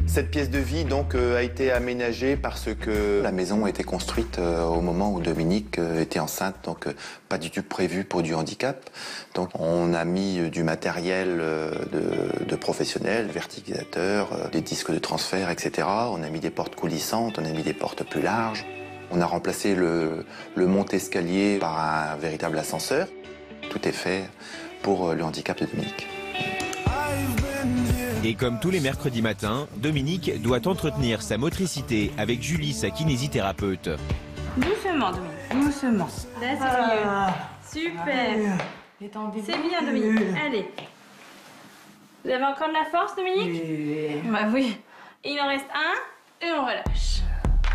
Cette pièce de vie donc a été aménagée parce que la maison a été construite au moment où Dominique était enceinte, donc pas du tout prévu pour du handicap. Donc on a mis du matériel de professionnels, vertigisateurs, des disques de transfert, etc. On a mis des portes coulissantes, on a mis des portes plus larges. On a remplacé le monte-escalier par un véritable ascenseur. Tout est fait pour le handicap de Dominique. Et comme tous les mercredis matins, Dominique doit entretenir sa motricité avec Julie, sa kinésithérapeute. Doucement, Dominique, doucement. Là, c'est mieux. Super. C'est bien, Dominique. Allez. Vous avez encore de la force, Dominique? Oui. Bah oui. Il en reste un et on relâche.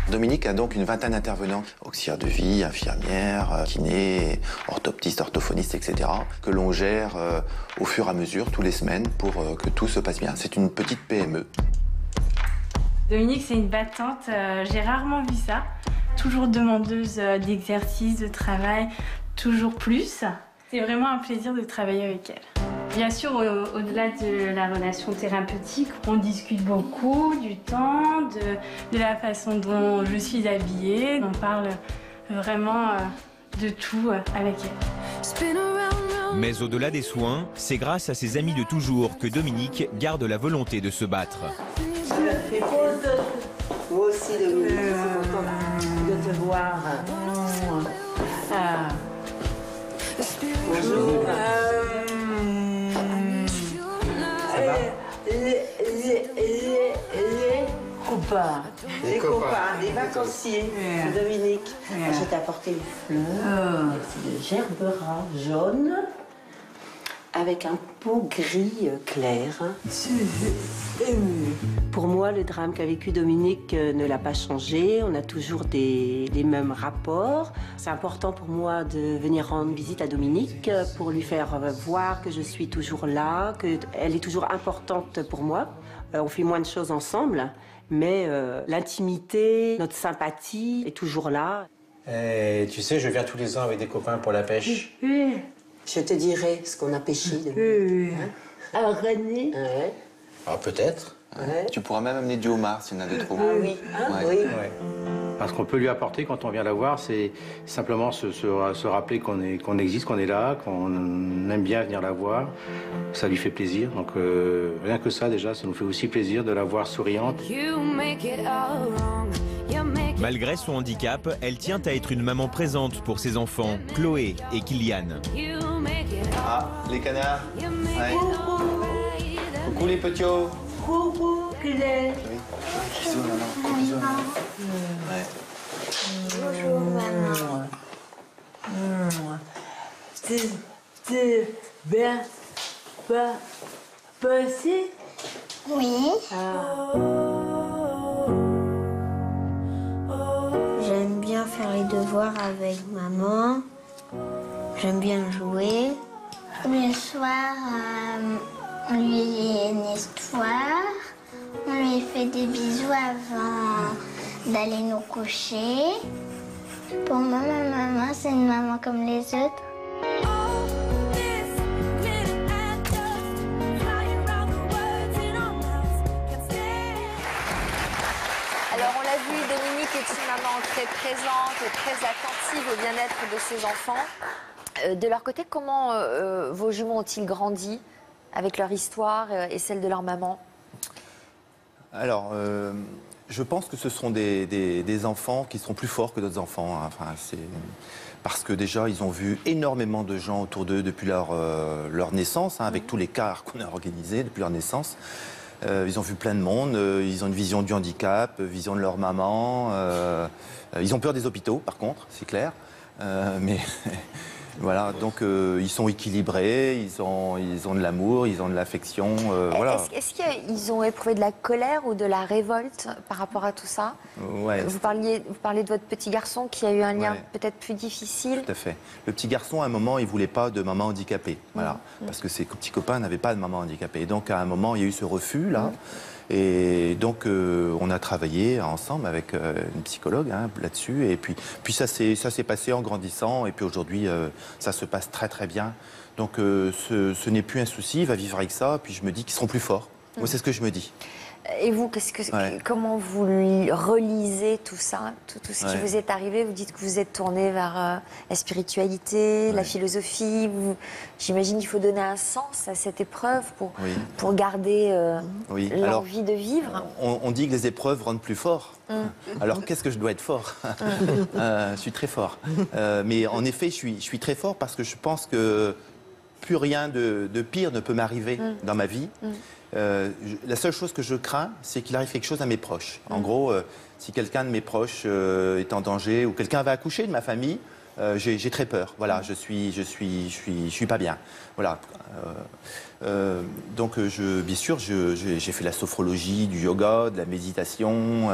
Dominique a donc une 20aine d'intervenants, auxiliaires de vie, infirmières, kinés, orthoptistes, orthophonistes, etc., que l'on gère au fur et à mesure, tous les semaines, pour que tout se passe bien. C'est une petite PME. Dominique, c'est une battante. J'ai rarement vu ça. Toujours demandeuse d'exercice, de travail, toujours plus. C'est vraiment un plaisir de travailler avec elle. Bien sûr, au-delà de la relation thérapeutique, on discute beaucoup du temps, de la façon dont je suis habillée. On parle vraiment de tout avec elle. Mais au-delà des soins, c'est grâce à ses amis de toujours que Dominique garde la volonté de se battre. Moi aussi, Dominique, je suis contente de te voir. Bonjour. Les copains, les vacanciers, Dominique. Je t'ai apporté une fleur, c'est de gerbera jaune. avec un pot gris clair. Pour moi, le drame qu'a vécu Dominique ne l'a pas changé. On a toujours les mêmes rapports. C'est important pour moi de venir rendre visite à Dominique pour lui faire voir que je suis toujours là, qu'elle est toujours importante pour moi. On fait moins de choses ensemble, mais l'intimité, notre sympathie est toujours là. Tu sais, je viens tous les ans avec des copains pour la pêche. Je te dirai ce qu'on a pêché. Alors, René, Ouais. Ah, peut-être. Ouais. Tu pourras même amener du homard s'il y en a de trop. Ah oui, oui. Ouais. Parce qu'on peut lui apporter quand on vient la voir, c'est simplement se rappeler qu'on existe, qu'on est là, qu'on aime bien venir la voir. Ça lui fait plaisir. Donc rien que ça, déjà, ça nous fait aussi plaisir de la voir souriante. Malgré son handicap, elle tient à être une maman présente pour ses enfants, Chloé et Kylian. Ah, les canards. Ouais. Coucou les petits. coucou, Claire. Bisous, maman. Gros bisous, maman. Ouais. Bonjour, maman. C'est bien passé? Oui. J'aime bien faire les devoirs avec maman. J'aime bien jouer. Le soir, on lui lit une histoire. On lui fait des bisous avant d'aller nous coucher. Pour moi, ma maman, c'est une maman comme les autres. Alors on l'a vu, Dominique est une maman très présente, très attentive au bien-être de ses enfants. De leur côté, comment vos jumeaux ont-ils grandi avec leur histoire et celle de leur maman? Alors, je pense que ce seront des enfants qui seront plus forts que d'autres enfants. Hein. Enfin, parce que déjà, ils ont vu énormément de gens autour d'eux depuis leur naissance, hein, avec tous les cars qu'on a organisés depuis leur naissance. Ils ont vu plein de monde, ils ont une vision du handicap, vision de leur maman. Ils ont peur des hôpitaux, par contre, c'est clair. Mais voilà, donc ils sont équilibrés, ils ont de l'amour, ils ont de l'affection. Voilà. Est-ce qu'ils ont éprouvé de la colère ou de la révolte par rapport à tout ça? Ouais. Vous parliez de votre petit garçon qui a eu un lien Ouais. peut-être plus difficile. Tout à fait. Le petit garçon, à un moment, il ne voulait pas de maman handicapée. Voilà. Parce que ses petits copains n'avaient pas de maman handicapée. Et donc, à un moment, il y a eu ce refus, là. Et donc, on a travaillé ensemble avec une psychologue hein, là-dessus. Et puis ça s'est passé en grandissant. Et puis aujourd'hui, ça se passe très, très bien. Donc, ce n'est plus un souci. Il va vivre avec ça. Puis je me dis qu'ils seront plus forts. Moi, c'est ce que je me dis. Et vous, comment vous lui relisez tout ça, tout ce qui vous est arrivé? Vous dites que vous êtes tourné vers la spiritualité, la philosophie. J'imagine qu'il faut donner un sens à cette épreuve pour garder l'envie de vivre. On dit que les épreuves rendent plus fort. Alors, qu'est-ce que je dois être fort? Je suis très fort. Mais en effet, je suis très fort parce que je pense que plus rien de pire ne peut m'arriver dans ma vie. La seule chose que je crains, c'est qu'il arrive quelque chose à mes proches. En gros, si quelqu'un de mes proches est en danger ou quelqu'un va accoucher de ma famille, j'ai très peur. Voilà, je suis pas bien. Voilà. Donc, bien sûr, j'ai fait la sophrologie, du yoga, de la méditation.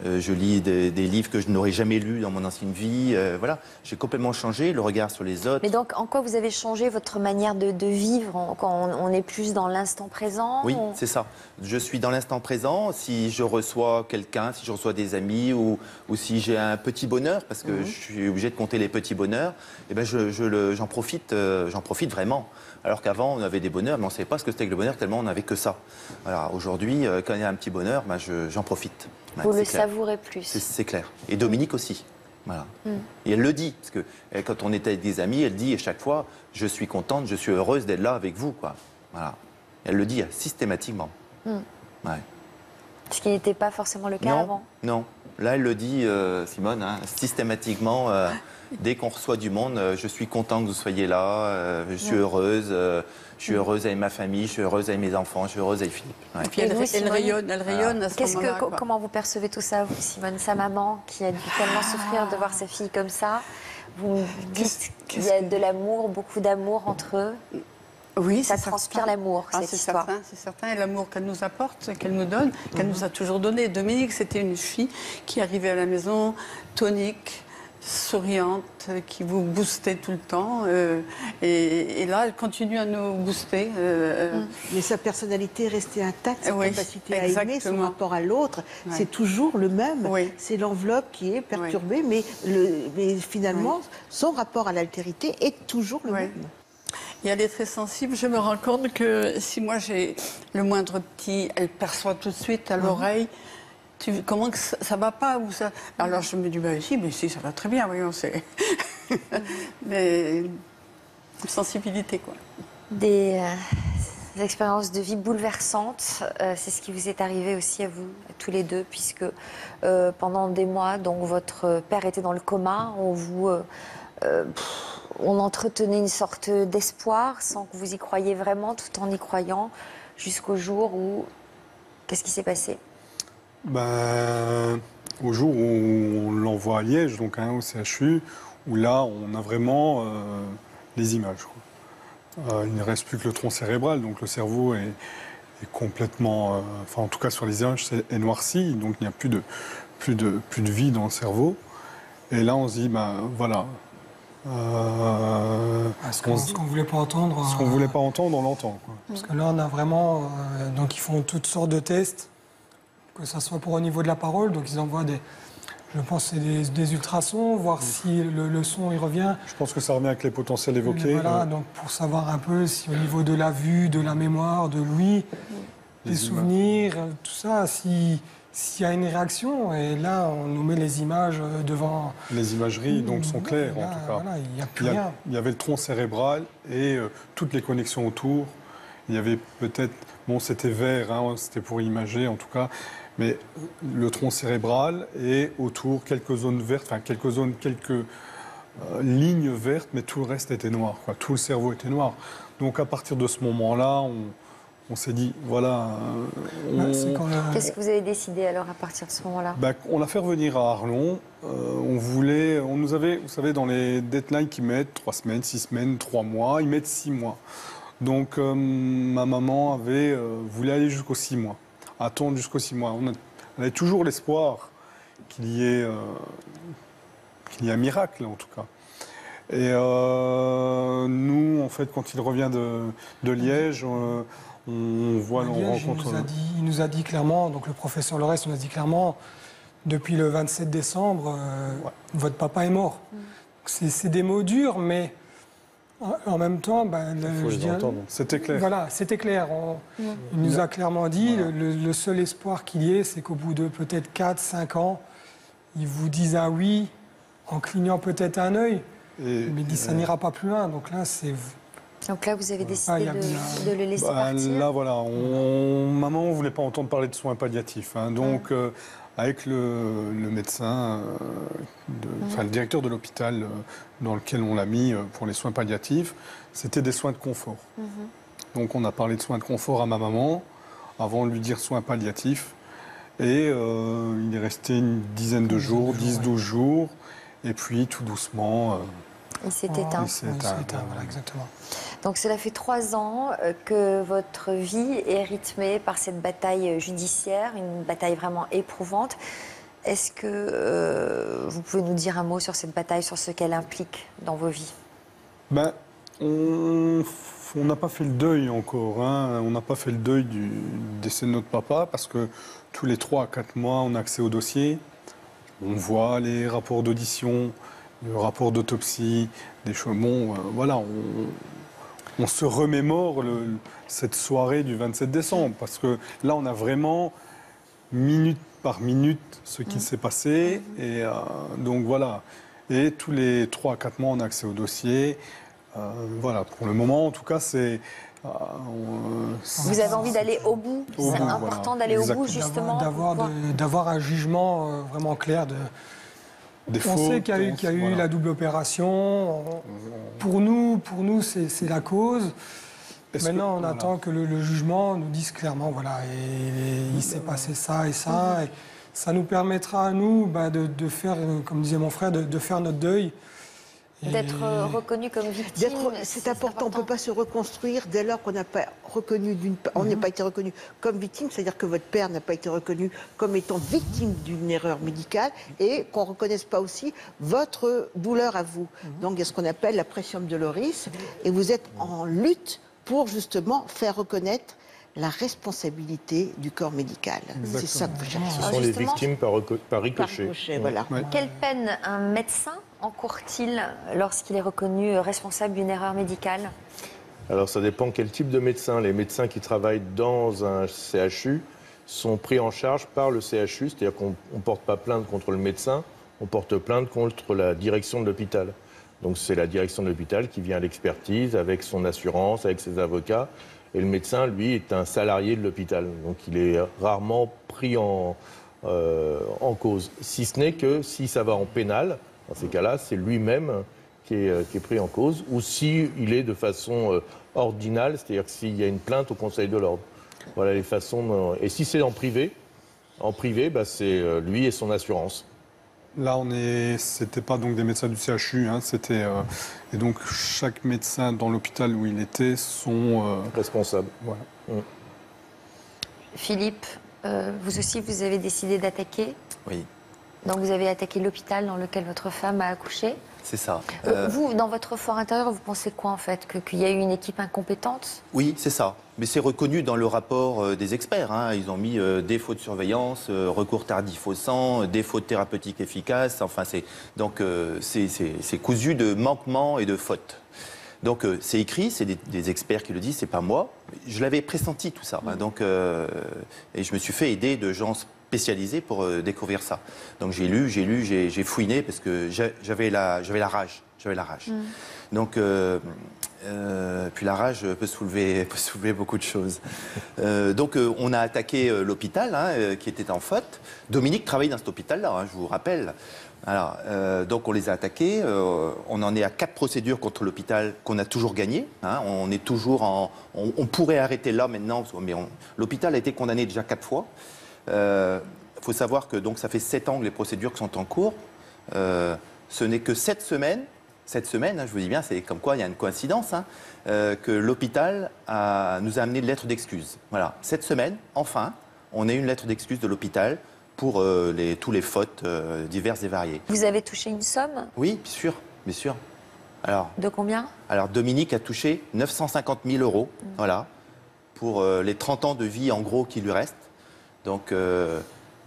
Je lis des livres que je n'aurais jamais lus dans mon ancienne vie. Voilà, j'ai complètement changé le regard sur les autres. Mais donc, en quoi vous avez changé votre manière de vivre quand on est plus dans l'instant présent? Oui, c'est ça. Je suis dans l'instant présent. Si je reçois quelqu'un, si je reçois des amis ou si j'ai un petit bonheur, parce que je suis obligé de compter les petits bonheurs, eh ben j'en profite vraiment. Alors qu'avant, on avait des bonheurs, mais on ne savait pas ce que c'était que le bonheur, tellement on n'avait que ça. Voilà, aujourd'hui, quand il y a un petit bonheur, ben j'en profite. Ouais, vous le clair. savourez plus. C'est clair. Et Dominique aussi. Voilà. Et elle le dit, parce que quand on était avec des amis, elle dit à chaque fois, je suis contente, je suis heureuse d'être là avec vous. Quoi. Voilà. Elle le dit systématiquement. Ouais. Ce qui n'était pas forcément le cas avant. Non. Là, elle le dit, Simone, hein, systématiquement. Dès qu'on reçoit du monde, je suis content que vous soyez là, je suis heureuse, je suis heureuse avec ma famille, je suis heureuse avec mes enfants, je suis heureuse avec Philippe. Ouais. Et puis elle rayonne à ce moment-là. Comment vous percevez tout ça, vous, Simone, sa maman, qui a dû tellement souffrir de voir sa fille comme ça? Vous dites qu'il y a de l'amour, beaucoup d'amour entre eux? Oui, ça c'est transpire certain. l'amour, cette histoire. C'est certain, et l'amour qu'elle nous apporte, qu'elle nous donne, qu'elle nous a toujours donné. Dominique, c'était une fille qui arrivait à la maison tonique, souriante, qui vous boostait tout le temps. Et là, elle continue à nous booster. Mais sa personnalité restait intacte, sa Oui, capacité à aimer, son exactement. rapport à l'autre, Ouais. c'est toujours le même. Oui. C'est l'enveloppe qui est perturbée, mais finalement, son rapport à l'altérité est toujours le même. Et elle est très sensible. Je me rends compte que si moi j'ai le moindre petit, elle perçoit tout de suite à l'oreille. Comment que ça va pas ou ça. Alors je me dis bah si, mais si ça va très bien, voyons, c'est. Mais une sensibilité quoi. Des expériences de vie bouleversantes, c'est ce qui vous est arrivé aussi à vous, à tous les deux, puisque pendant des mois, donc votre père était dans le coma, on entretenait une sorte d'espoir sans que vous y croyiez vraiment, tout en y croyant, jusqu'au jour où... Qu'est-ce qui s'est passé? Au jour où on l'envoie à Liège, donc au CHU, où là, on a vraiment les images, quoi. Il ne reste plus que le tronc cérébral, donc le cerveau est complètement... enfin, en tout cas, sur les images, c'est noirci, donc il n'y a plus de vie dans le cerveau. Et là, on se dit, voilà... ce qu'on ne voulait pas entendre. Ce qu'on ne voulait pas entendre, on l'entend. Parce que là, on a vraiment... donc, ils font toutes sortes de tests, que ce soit pour au niveau de la parole. Donc, ils envoient je pense des ultrasons, voir si le son il revient. Je pense que ça revient avec les potentiels évoqués. Voilà, donc pour savoir un peu si au niveau de la vue, de la mémoire, de l'ouïe, des souvenirs, tout ça, s'il y a une réaction. Et là, on nous met les images devant... Les imageries donc sont claires, là, en tout cas. Voilà, il n'y a plus rien. Il y avait le tronc cérébral et toutes les connexions autour. Il y avait peut-être... Bon, c'était vert, c'était pour imager, en tout cas. Mais le tronc cérébral et autour, quelques zones vertes, enfin quelques lignes vertes, mais tout le reste était noir, quoi. Tout le cerveau était noir. Donc à partir de ce moment-là, on s'est dit, voilà... Qu'est-ce que vous avez décidé alors à partir de ce moment-là? On l'a fait revenir à Arlon. On nous avait, vous savez, dans les deadlines qu'ils mettent, 3 semaines, 6 semaines, 3 mois, ils mettent 6 mois. Donc ma maman voulait aller jusqu'aux 6 mois. Attendre jusqu'aux 6 mois. On avait toujours l'espoir qu'il y ait un miracle, en tout cas. Et nous, en fait, quand il revient de Liège, on rencontre... Il nous a dit clairement, donc le professeur Lorès nous a dit clairement, depuis le 27 décembre, votre papa est mort. C'est des mots durs, mais... En même temps, c'était clair. Voilà, c'était clair. Il nous a clairement dit, le seul espoir qu'il y ait, c'est qu'au bout de peut-être 4-5 ans, ils vous disent un oui, en clignant peut-être un œil, mais il dit ça n'ira pas plus loin. Donc là, vous avez décidé de le laisser partir. Là, voilà, maman ne voulait pas entendre parler de soins palliatifs. Donc, avec le médecin, le directeur de l'hôpital dans lequel on l'a mis pour les soins palliatifs, c'était des soins de confort. Donc on a parlé de soins de confort à ma maman, avant de lui dire soins palliatifs. Et il est resté une dizaine de jours, 10-12 jours, et puis tout doucement... il s'est éteint. Voilà, exactement. Donc cela fait 3 ans que votre vie est rythmée par cette bataille judiciaire, une bataille vraiment éprouvante. Est-ce que vous pouvez nous dire un mot sur cette bataille, sur ce qu'elle implique dans vos vies? On n'a pas fait le deuil encore. On n'a pas fait le deuil du décès de notre papa parce que tous les 3 à 4 mois, on a accès au dossier. On voit les rapports d'audition, le rapport d'autopsie, des choses. Voilà, on se remémore cette soirée du 27 décembre parce que là, on a vraiment minute par minute ce qui s'est passé. Et donc voilà. Et tous les 3 à 4 mois, on a accès au dossier. Voilà, pour le moment, en tout cas, c'est... Vous avez envie d'aller au bout. C'est important d'aller au bout, justement. D'avoir un jugement vraiment clair. On sait qu'il y a eu la double opération. Pour nous c'est la cause. Maintenant, on attend que le jugement nous dise clairement, voilà, et il s'est passé ça et ça. Et ça nous permettra à nous de faire, comme disait mon frère, de faire notre deuil D'être reconnu comme victime. C'est important. On ne peut pas se reconstruire dès lors qu'on n'a pas reconnu on n'a pas été reconnu comme victime, c'est-à-dire que votre père n'a pas été reconnu comme étant victime d'une erreur médicale et qu'on ne reconnaisse pas aussi votre douleur à vous. Donc il y a ce qu'on appelle la pressium doloris et vous êtes en lutte pour justement faire reconnaître la responsabilité du corps médical. C'est ça que vous cherchez. Ce sont les victimes par ricochet. Voilà. Quelle peine un médecin encourt-il lorsqu'il est reconnu responsable d'une erreur médicale? Alors ça dépend quel type de médecin. Les médecins qui travaillent dans un CHU sont pris en charge par le CHU, c'est-à-dire qu'on ne porte pas plainte contre le médecin, on porte plainte contre la direction de l'hôpital. Donc c'est la direction de l'hôpital qui vient à l'expertise avec son assurance, avec ses avocats. Et le médecin, lui, est un salarié de l'hôpital. Donc il est rarement pris en cause. Si ce n'est que si ça va en pénal, dans ces cas-là, c'est lui-même qui est pris en cause. Ou s'il est de façon ordinale, c'est-à-dire s'il y a une plainte au Conseil de l'ordre. Voilà les façons. Et si c'est en privé, bah, c'est lui et son assurance. Là, c'était pas donc des médecins du CHU, hein, et donc chaque médecin dans l'hôpital où il était sont responsables. Voilà. Philippe, vous aussi, vous avez décidé d'attaquer. Oui. Donc vous avez attaqué l'hôpital dans lequel votre femme a accouché. C'est ça. Vous, dans votre fort intérieur, vous pensez quoi en fait? Qu'il y a eu une équipe incompétente? Oui, c'est ça. Mais c'est reconnu dans le rapport des experts. Hein. Ils ont mis défaut de surveillance, recours tardif au sang, défaut thérapeutique efficace. Enfin, c'est cousu de manquements et de fautes. Donc c'est écrit, c'est des experts qui le disent, c'est pas moi. Je l'avais pressenti tout ça. Hein. Donc, et je me suis fait aider de gens spécialisés pour découvrir ça. Donc j'ai lu, j'ai fouiné parce que j'avais la rage. Donc puis la rage peut soulever beaucoup de choses. Donc on a attaqué l'hôpital qui était en faute. Dominique travaille dans cet hôpital-là, hein, je vous rappelle. Alors, donc on les a attaqués. On en est à 4 procédures contre l'hôpital qu'on a toujours gagnées. Hein, on est toujours on pourrait arrêter là maintenant, mais l'hôpital a été condamné déjà 4 fois. Faut savoir que donc ça fait 7 ans que les procédures sont en cours. Ce n'est que cette semaine, hein, je vous dis bien, c'est comme quoi il y a une coïncidence, hein, que l'hôpital nous a amené une lettre d'excuse. Voilà, cette semaine, enfin, on a eu une lettre d'excuse de l'hôpital pour tous les fautes diverses et variées. Vous avez touché une somme? Oui, bien sûr. Alors, de combien? Alors Dominique a touché 950 000 €, voilà, pour les 30 ans de vie en gros qui lui restent. Donc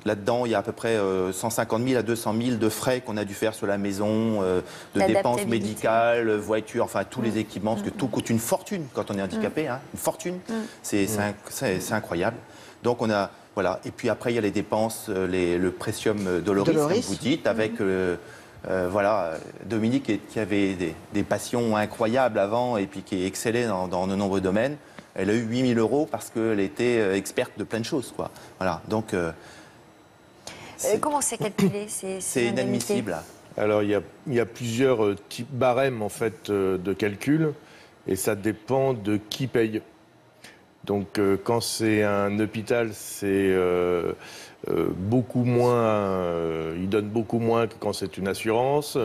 là-dedans, il y a à peu près 150 000 à 200 000 de frais qu'on a dû faire sur la maison, de dépenses médicales, voitures, enfin tous les équipements, parce que tout coûte une fortune quand on est handicapé, hein, une fortune. C'est incroyable. Donc on a, voilà. Et puis après, il y a les dépenses, le precium doloris, comme vous dites, avec voilà, Dominique qui avait des passions incroyables avant et puis qui excellait dans de nombreux domaines. Elle a eu 8 000 € parce qu'elle était experte de plein de choses, quoi. Voilà, donc... comment c'est calculé c'est inadmissible. Alors, il y a plusieurs types barèmes, en fait, de calcul, et ça dépend de qui paye. Donc, quand c'est un hôpital, c'est beaucoup moins... il donne beaucoup moins que quand c'est une assurance.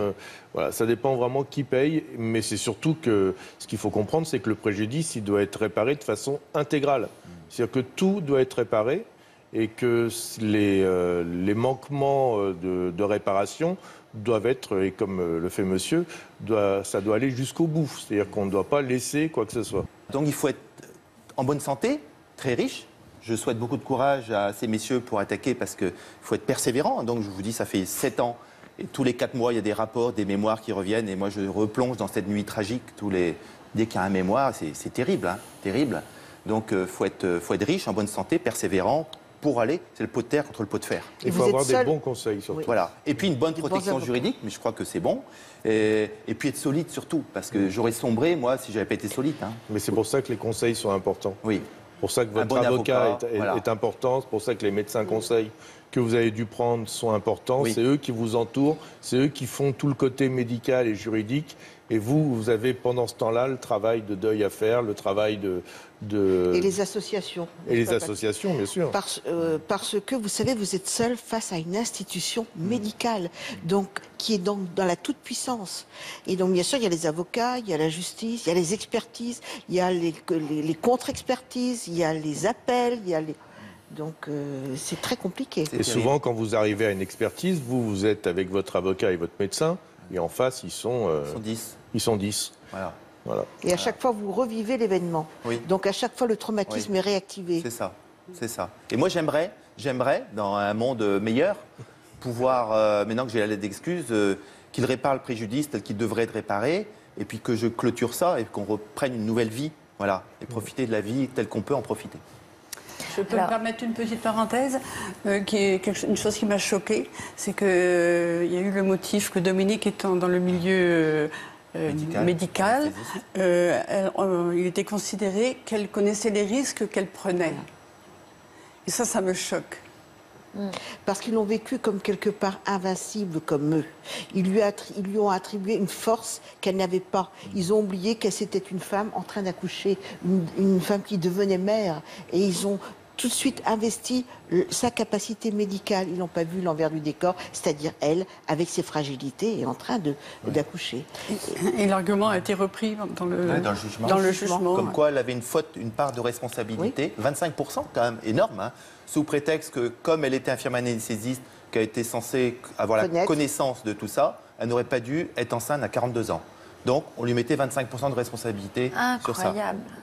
Voilà, ça dépend vraiment qui paye, mais c'est surtout que ce qu'il faut comprendre, c'est que le préjudice, il doit être réparé de façon intégrale. C'est-à-dire que tout doit être réparé et que les manquements de réparation doivent être, et comme le fait monsieur, ça doit aller jusqu'au bout. C'est-à-dire qu'on ne doit pas laisser quoi que ce soit. Donc il faut être en bonne santé, très riche. Je souhaite beaucoup de courage à ces messieurs pour attaquer parce qu'il faut être persévérant. Donc je vous dis, ça fait 7 ans. Et tous les 4 mois, il y a des rapports, des mémoires qui reviennent. Et moi, je replonge dans cette nuit tragique. Dès qu'il y a un mémoire, c'est terrible, hein, terrible. Donc faut être riche, en bonne santé, persévérant. Pour aller, c'est le pot de terre contre le pot de fer. Il faut avoir des bons conseils, surtout. Oui. Voilà. Et puis une bonne protection juridique, mais je crois que c'est bon. Et puis être solide, surtout, parce que j'aurais sombré, moi, si j'avais pas été solide. Hein. Mais c'est pour ça que les conseils sont importants. Oui. C'est pour ça que votre avocat est important, c'est pour ça que les médecins conseillent que vous avez dû prendre sont importants. Oui. C'est eux qui vous entourent, c'est eux qui font tout le côté médical et juridique. Et vous avez pendant ce temps-là le travail de deuil à faire, le travail de... Et les associations. Et les associations, bien sûr. Parce que, vous savez, vous êtes seul face à une institution médicale, donc qui est dans la toute-puissance. Et donc, bien sûr, il y a les avocats, il y a la justice, il y a les expertises, il y a les contre-expertises, il y a les appels, il y a les... Donc, c'est très compliqué. Et souvent, quand vous arrivez à une expertise, vous êtes avec votre avocat et votre médecin, et en face, ils sont 10. Ils sont 10. Voilà. Voilà. Et à chaque fois, vous revivez l'événement. Oui. Donc, à chaque fois, le traumatisme est réactivé. C'est ça, c'est ça. Et moi, j'aimerais, dans un monde meilleur, pouvoir, maintenant que j'ai la lettre d'excuse, qu'il répare le préjudice tel qu'il devrait être réparé, et puis que je clôture ça, et qu'on reprenne une nouvelle vie, voilà, et profiter de la vie telle qu'on peut en profiter. Je peux me permettre une petite parenthèse, qui est une chose qui m'a choquée, c'est qu'il y a eu le motif que Dominique étant dans le milieu médical, il était considéré qu'elle connaissait les risques qu'elle prenait. Et ça me choque. Parce qu'ils l'ont vécu comme quelque part invincible comme eux. Ils lui ont attribué une force qu'elle n'avait pas. Ils ont oublié qu'elle c'était une femme en train d'accoucher, une femme qui devenait mère. Et ils ont tout de suite investi sa capacité médicale. Ils n'ont pas vu l'envers du décor, c'est-à-dire elle, avec ses fragilités, est en train d'accoucher. Et l'argument a été repris dans le jugement. Comme quoi elle avait une part de responsabilité, 25% quand même, énorme, hein, sous prétexte que comme elle était infirmière anesthésiste, qu'elle était censée avoir la connaissance de tout ça, elle n'aurait pas dû être enceinte à 42 ans. Donc, on lui mettait 25% de responsabilité sur ça.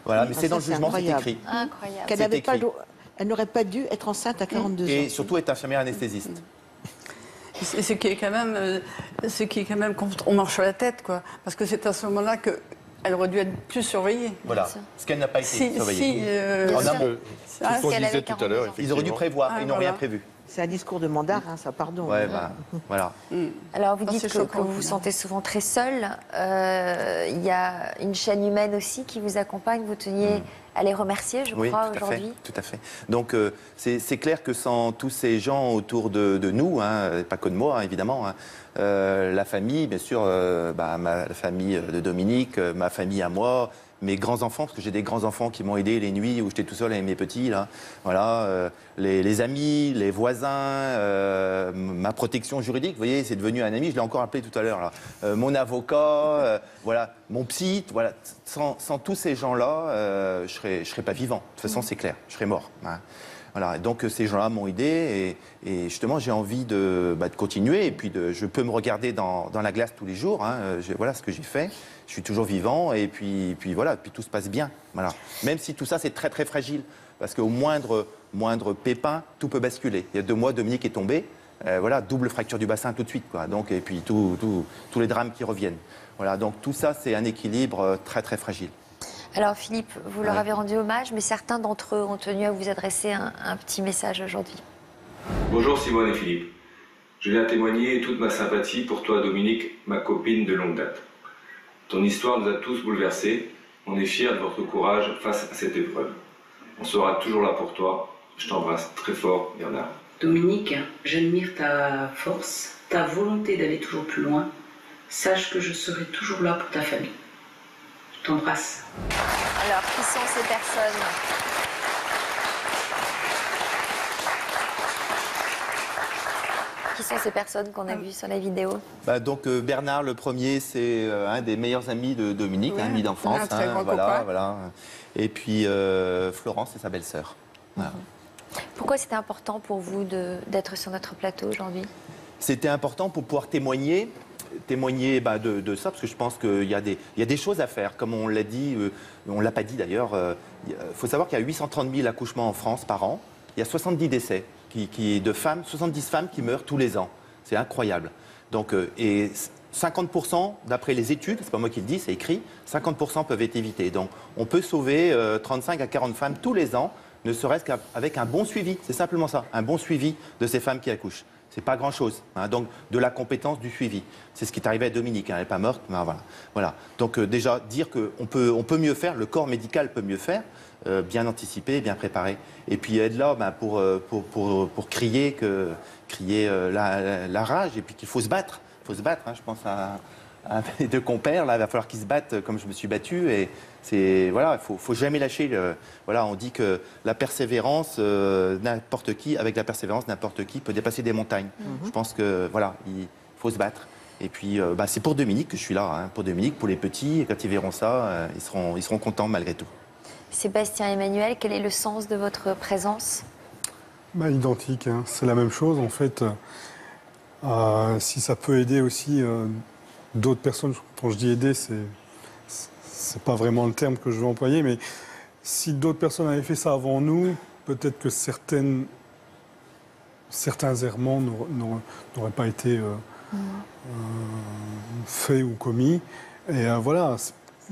Voilà, mais c'est dans le jugement, c'est écrit. Incroyable. Elle n'aurait pas dû être enceinte à 42 ans. Et surtout être infirmière anesthésiste. Ce qui est quand même, on marche sur la tête, quoi. Parce que c'est à ce moment-là qu'elle aurait dû être plus surveillée. Voilà, ce qu'elle n'a pas été surveillée. En amont. C'est ce qu'on disait tout à l'heure. Ils auraient dû prévoir, ils n'ont rien prévu. C'est un discours de mandarin, ça, pardon. Ouais, voilà. Alors, vous dites que vous vous sentez souvent très seul. Il y a une chaîne humaine aussi qui vous accompagne. Vous teniez à les remercier, je crois, aujourd'hui. Tout à fait. Donc, c'est clair que sans tous ces gens autour de nous, hein, pas que de moi, hein, évidemment, hein, la famille, bien sûr, la famille de Dominique, ma famille à moi, mes grands-enfants, parce que j'ai des grands-enfants qui m'ont aidé les nuits où j'étais tout seul avec mes petits, là. Voilà, les amis, les voisins, ma protection juridique, vous voyez, c'est devenu un ami, je l'ai encore appelé tout à l'heure, là. Mon avocat, voilà, mon psy, voilà. Sans tous ces gens-là, je serais pas vivant. De toute façon, c'est clair, je serais mort. Hein. Voilà, donc ces gens-là m'ont aidé et justement j'ai envie de continuer et puis je peux me regarder dans la glace tous les jours, hein, voilà ce que j'ai fait, je suis toujours vivant et puis voilà, puis tout se passe bien, voilà. Même si tout ça c'est très très fragile, parce qu'au moindre pépin, tout peut basculer. Il y a 2 mois, Dominique est tombé, voilà, double fracture du bassin tout de suite, quoi, donc, et puis tous les drames qui reviennent. Voilà, donc tout ça c'est un équilibre très très fragile. Alors Philippe, vous leur avez rendu hommage, mais certains d'entre eux ont tenu à vous adresser un petit message aujourd'hui. Bonjour Simone et Philippe. Je viens témoigner toute ma sympathie pour toi Dominique, ma copine de longue date. Ton histoire nous a tous bouleversés. On est fiers de votre courage face à cette épreuve. On sera toujours là pour toi. Je t'embrasse très fort, Bernard. Dominique, j'admire ta force, ta volonté d'aller toujours plus loin. Sache que je serai toujours là pour ta famille. Je t'embrasse. Alors, qui sont ces personnes ? Qui sont ces personnes qu'on a vues sur la vidéo ? Donc Bernard, le premier, c'est un des meilleurs amis de Dominique, un ami d'enfance. Un très grand voilà. Et puis Florence, c'est sa belle-sœur. Voilà. Pourquoi c'était important pour vous d'être sur notre plateau aujourd'hui ? C'était important pour pouvoir témoigner de ça, parce que je pense qu'il y a des choses à faire. Comme on l'a dit, on ne l'a pas dit d'ailleurs, il faut savoir qu'il y a 830 000 accouchements en France par an. Il y a 70 décès de femmes, 70 femmes qui meurent tous les ans. C'est incroyable. Donc, et 50%, d'après les études, c'est pas moi qui le dis, c'est écrit, 50% peuvent être évités. Donc on peut sauver 35 à 40 femmes tous les ans, ne serait-ce qu'avec un bon suivi. C'est simplement ça, un bon suivi de ces femmes qui accouchent. C'est pas grand-chose. Hein. Donc, de la compétence, du suivi. C'est ce qui est arrivé à Dominique. Hein. Elle n'est pas morte, mais voilà. Donc, déjà, dire qu'on peut mieux faire, le corps médical peut mieux faire, bien anticiper, bien préparer. Et puis, être là pour crier la rage et puis qu'il faut se battre. Il faut se battre. Hein. Je pense à mes 2 compères. Là, il va falloir qu'ils se battent comme je me suis battu. Et il faut jamais lâcher. On dit que la persévérance, avec la persévérance, n'importe qui peut dépasser des montagnes. Je pense que il faut se battre. Et puis, c'est pour Dominique que je suis là. Hein, pour Dominique, pour les petits. Et quand ils verront ça, ils seront contents malgré tout. Sébastien Emmanuel, quel est le sens de votre présence? Identique. Hein. C'est la même chose en fait. Si ça peut aider aussi d'autres personnes, quand je dis aider, c'est pas vraiment le terme que je veux employer, mais si d'autres personnes avaient fait ça avant nous, peut-être que certains errements n'auraient pas été faits ou commis. Et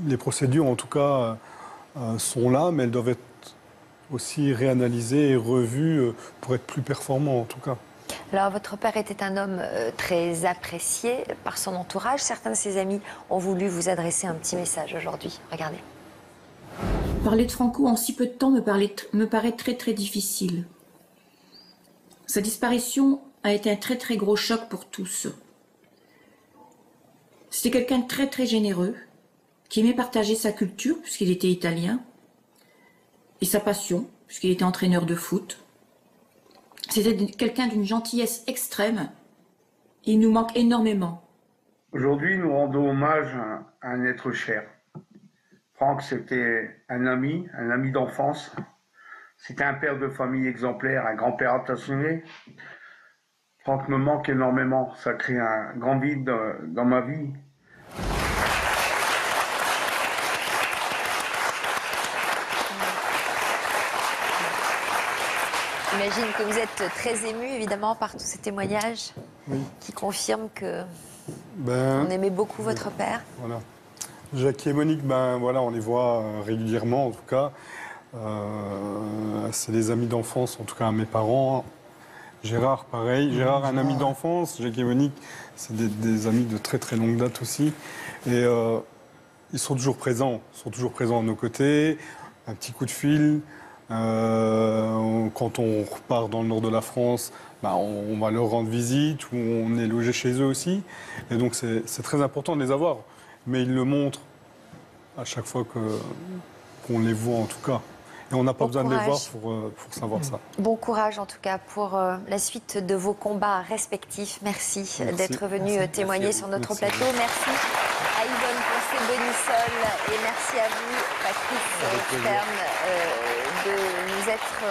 les procédures en tout cas sont là, mais elles doivent être aussi réanalysées et revues pour être plus performants en tout cas. Alors, votre père était un homme très apprécié par son entourage. Certains de ses amis ont voulu vous adresser un petit message aujourd'hui. Regardez. Parler de Franco en si peu de temps me paraît très très difficile. Sa disparition a été un très très gros choc pour tous. C'était quelqu'un de très très généreux, qui aimait partager sa culture, puisqu'il était italien, et sa passion, puisqu'il était entraîneur de foot. C'était quelqu'un d'une gentillesse extrême. Il nous manque énormément. Aujourd'hui, nous rendons hommage à un être cher. Franck, c'était un ami d'enfance. C'était un père de famille exemplaire, un grand-père attentionné. Franck me manque énormément. Ça crée un grand vide dans ma vie. J'imagine que vous êtes très ému, évidemment, par tous ces témoignages qui confirment que on aimait beaucoup votre père. Voilà. Jackie et Monique, on les voit régulièrement, en tout cas. C'est des amis d'enfance, en tout cas, à mes parents. Gérard, pareil. Gérard, un ami d'enfance. Jackie et Monique, c'est des amis de très, très longue date aussi. Et ils sont toujours présents. Ils sont toujours présents à nos côtés. Un petit coup de fil. Quand on repart dans le nord de la France, on va leur rendre visite ou on est logé chez eux aussi. Et donc c'est très important de les avoir. Mais ils le montrent à chaque fois qu'on les voit en tout cas. Et on n'a pas besoin de les voir pour savoir ça. Bon courage en tout cas pour la suite de vos combats respectifs. Merci d'être venu témoigner sur notre plateau. Merci à Yvonne Poncé-Bonissol et merci à vous, Patrice Stern, de nous être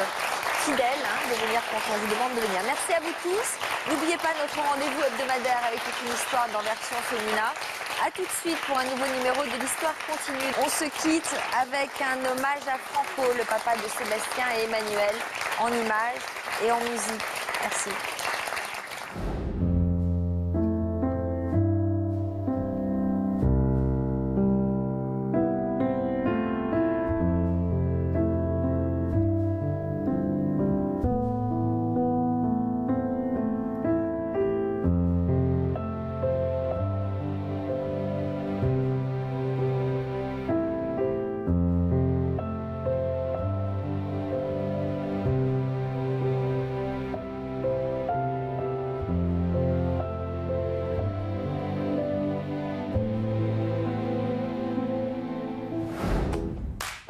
fidèles, de venir quand on vous demande de venir. Merci à vous tous. N'oubliez pas notre rendez-vous hebdomadaire avec toute une histoire dans Version Fémina. A tout de suite pour un nouveau numéro de l'Histoire continue. On se quitte avec un hommage à Franco, le papa de Sébastien et Emmanuel, en images et en musique. Merci.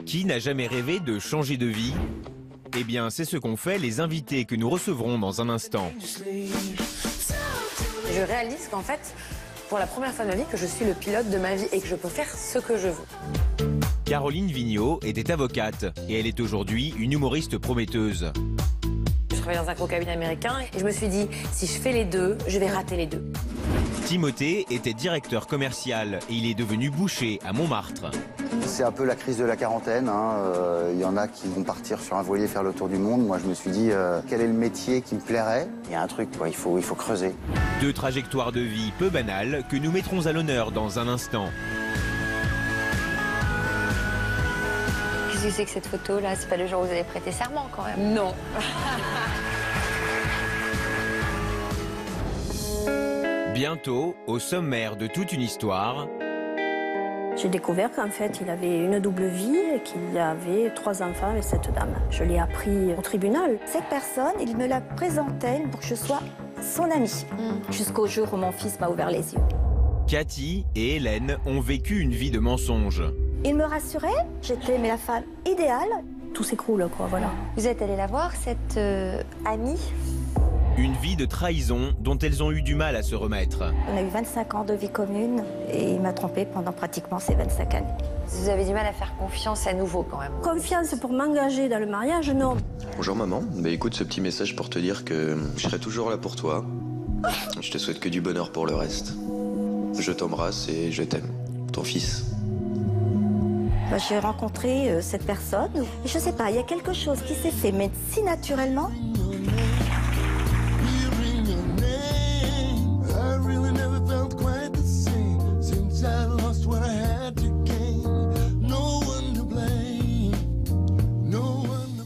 Qui n'a jamais rêvé de changer de vie? Eh bien, c'est ce qu'ont fait les invités que nous recevrons dans un instant. Je réalise qu'en fait, pour la première fois de ma vie, que je suis le pilote de ma vie et que je peux faire ce que je veux. Caroline Vigneault était avocate et elle est aujourd'hui une humoriste prometteuse. Je travaillais dans un gros cabinet américain et je me suis dit, si je fais les deux, je vais rater les deux. Timothée était directeur commercial et il est devenu boucher à Montmartre. C'est un peu la crise de la quarantaine. Il y en a qui vont partir sur un voilier faire le tour du monde. Moi, je me suis dit, quel est le métier qui me plairait? Il y a un truc, il faut creuser. Deux trajectoires de vie peu banales que nous mettrons à l'honneur dans un instant. Qu'est-ce que c'est que cette photo-là? C'est pas le jour où vous avez prêté serment, quand même? Non. Bientôt, au sommaire de toute une histoire, j'ai découvert qu'en fait, il avait une double vie et qu'il avait 3 enfants avec cette dame. Je l'ai appris au tribunal. Cette personne, il me la présentait pour que je sois son amie. Jusqu'au jour où mon fils m'a ouvert les yeux. Cathy et Hélène ont vécu une vie de mensonges. Il me rassurait, j'étais la femme idéale. Tout s'écroule, quoi, voilà. Vous êtes allé la voir, cette amie? Une vie de trahison dont elles ont eu du mal à se remettre. On a eu 25 ans de vie commune et il m'a trompée pendant pratiquement ces 25 années. Vous avez du mal à faire confiance à nouveau quand même. Confiance pour m'engager dans le mariage, non. Bonjour maman, écoute ce petit message pour te dire que je serai toujours là pour toi. Je te souhaite que du bonheur pour le reste. Je t'embrasse et je t'aime. Ton fils. J'ai rencontré cette personne et je sais pas, il y a quelque chose qui s'est fait, mais si naturellement.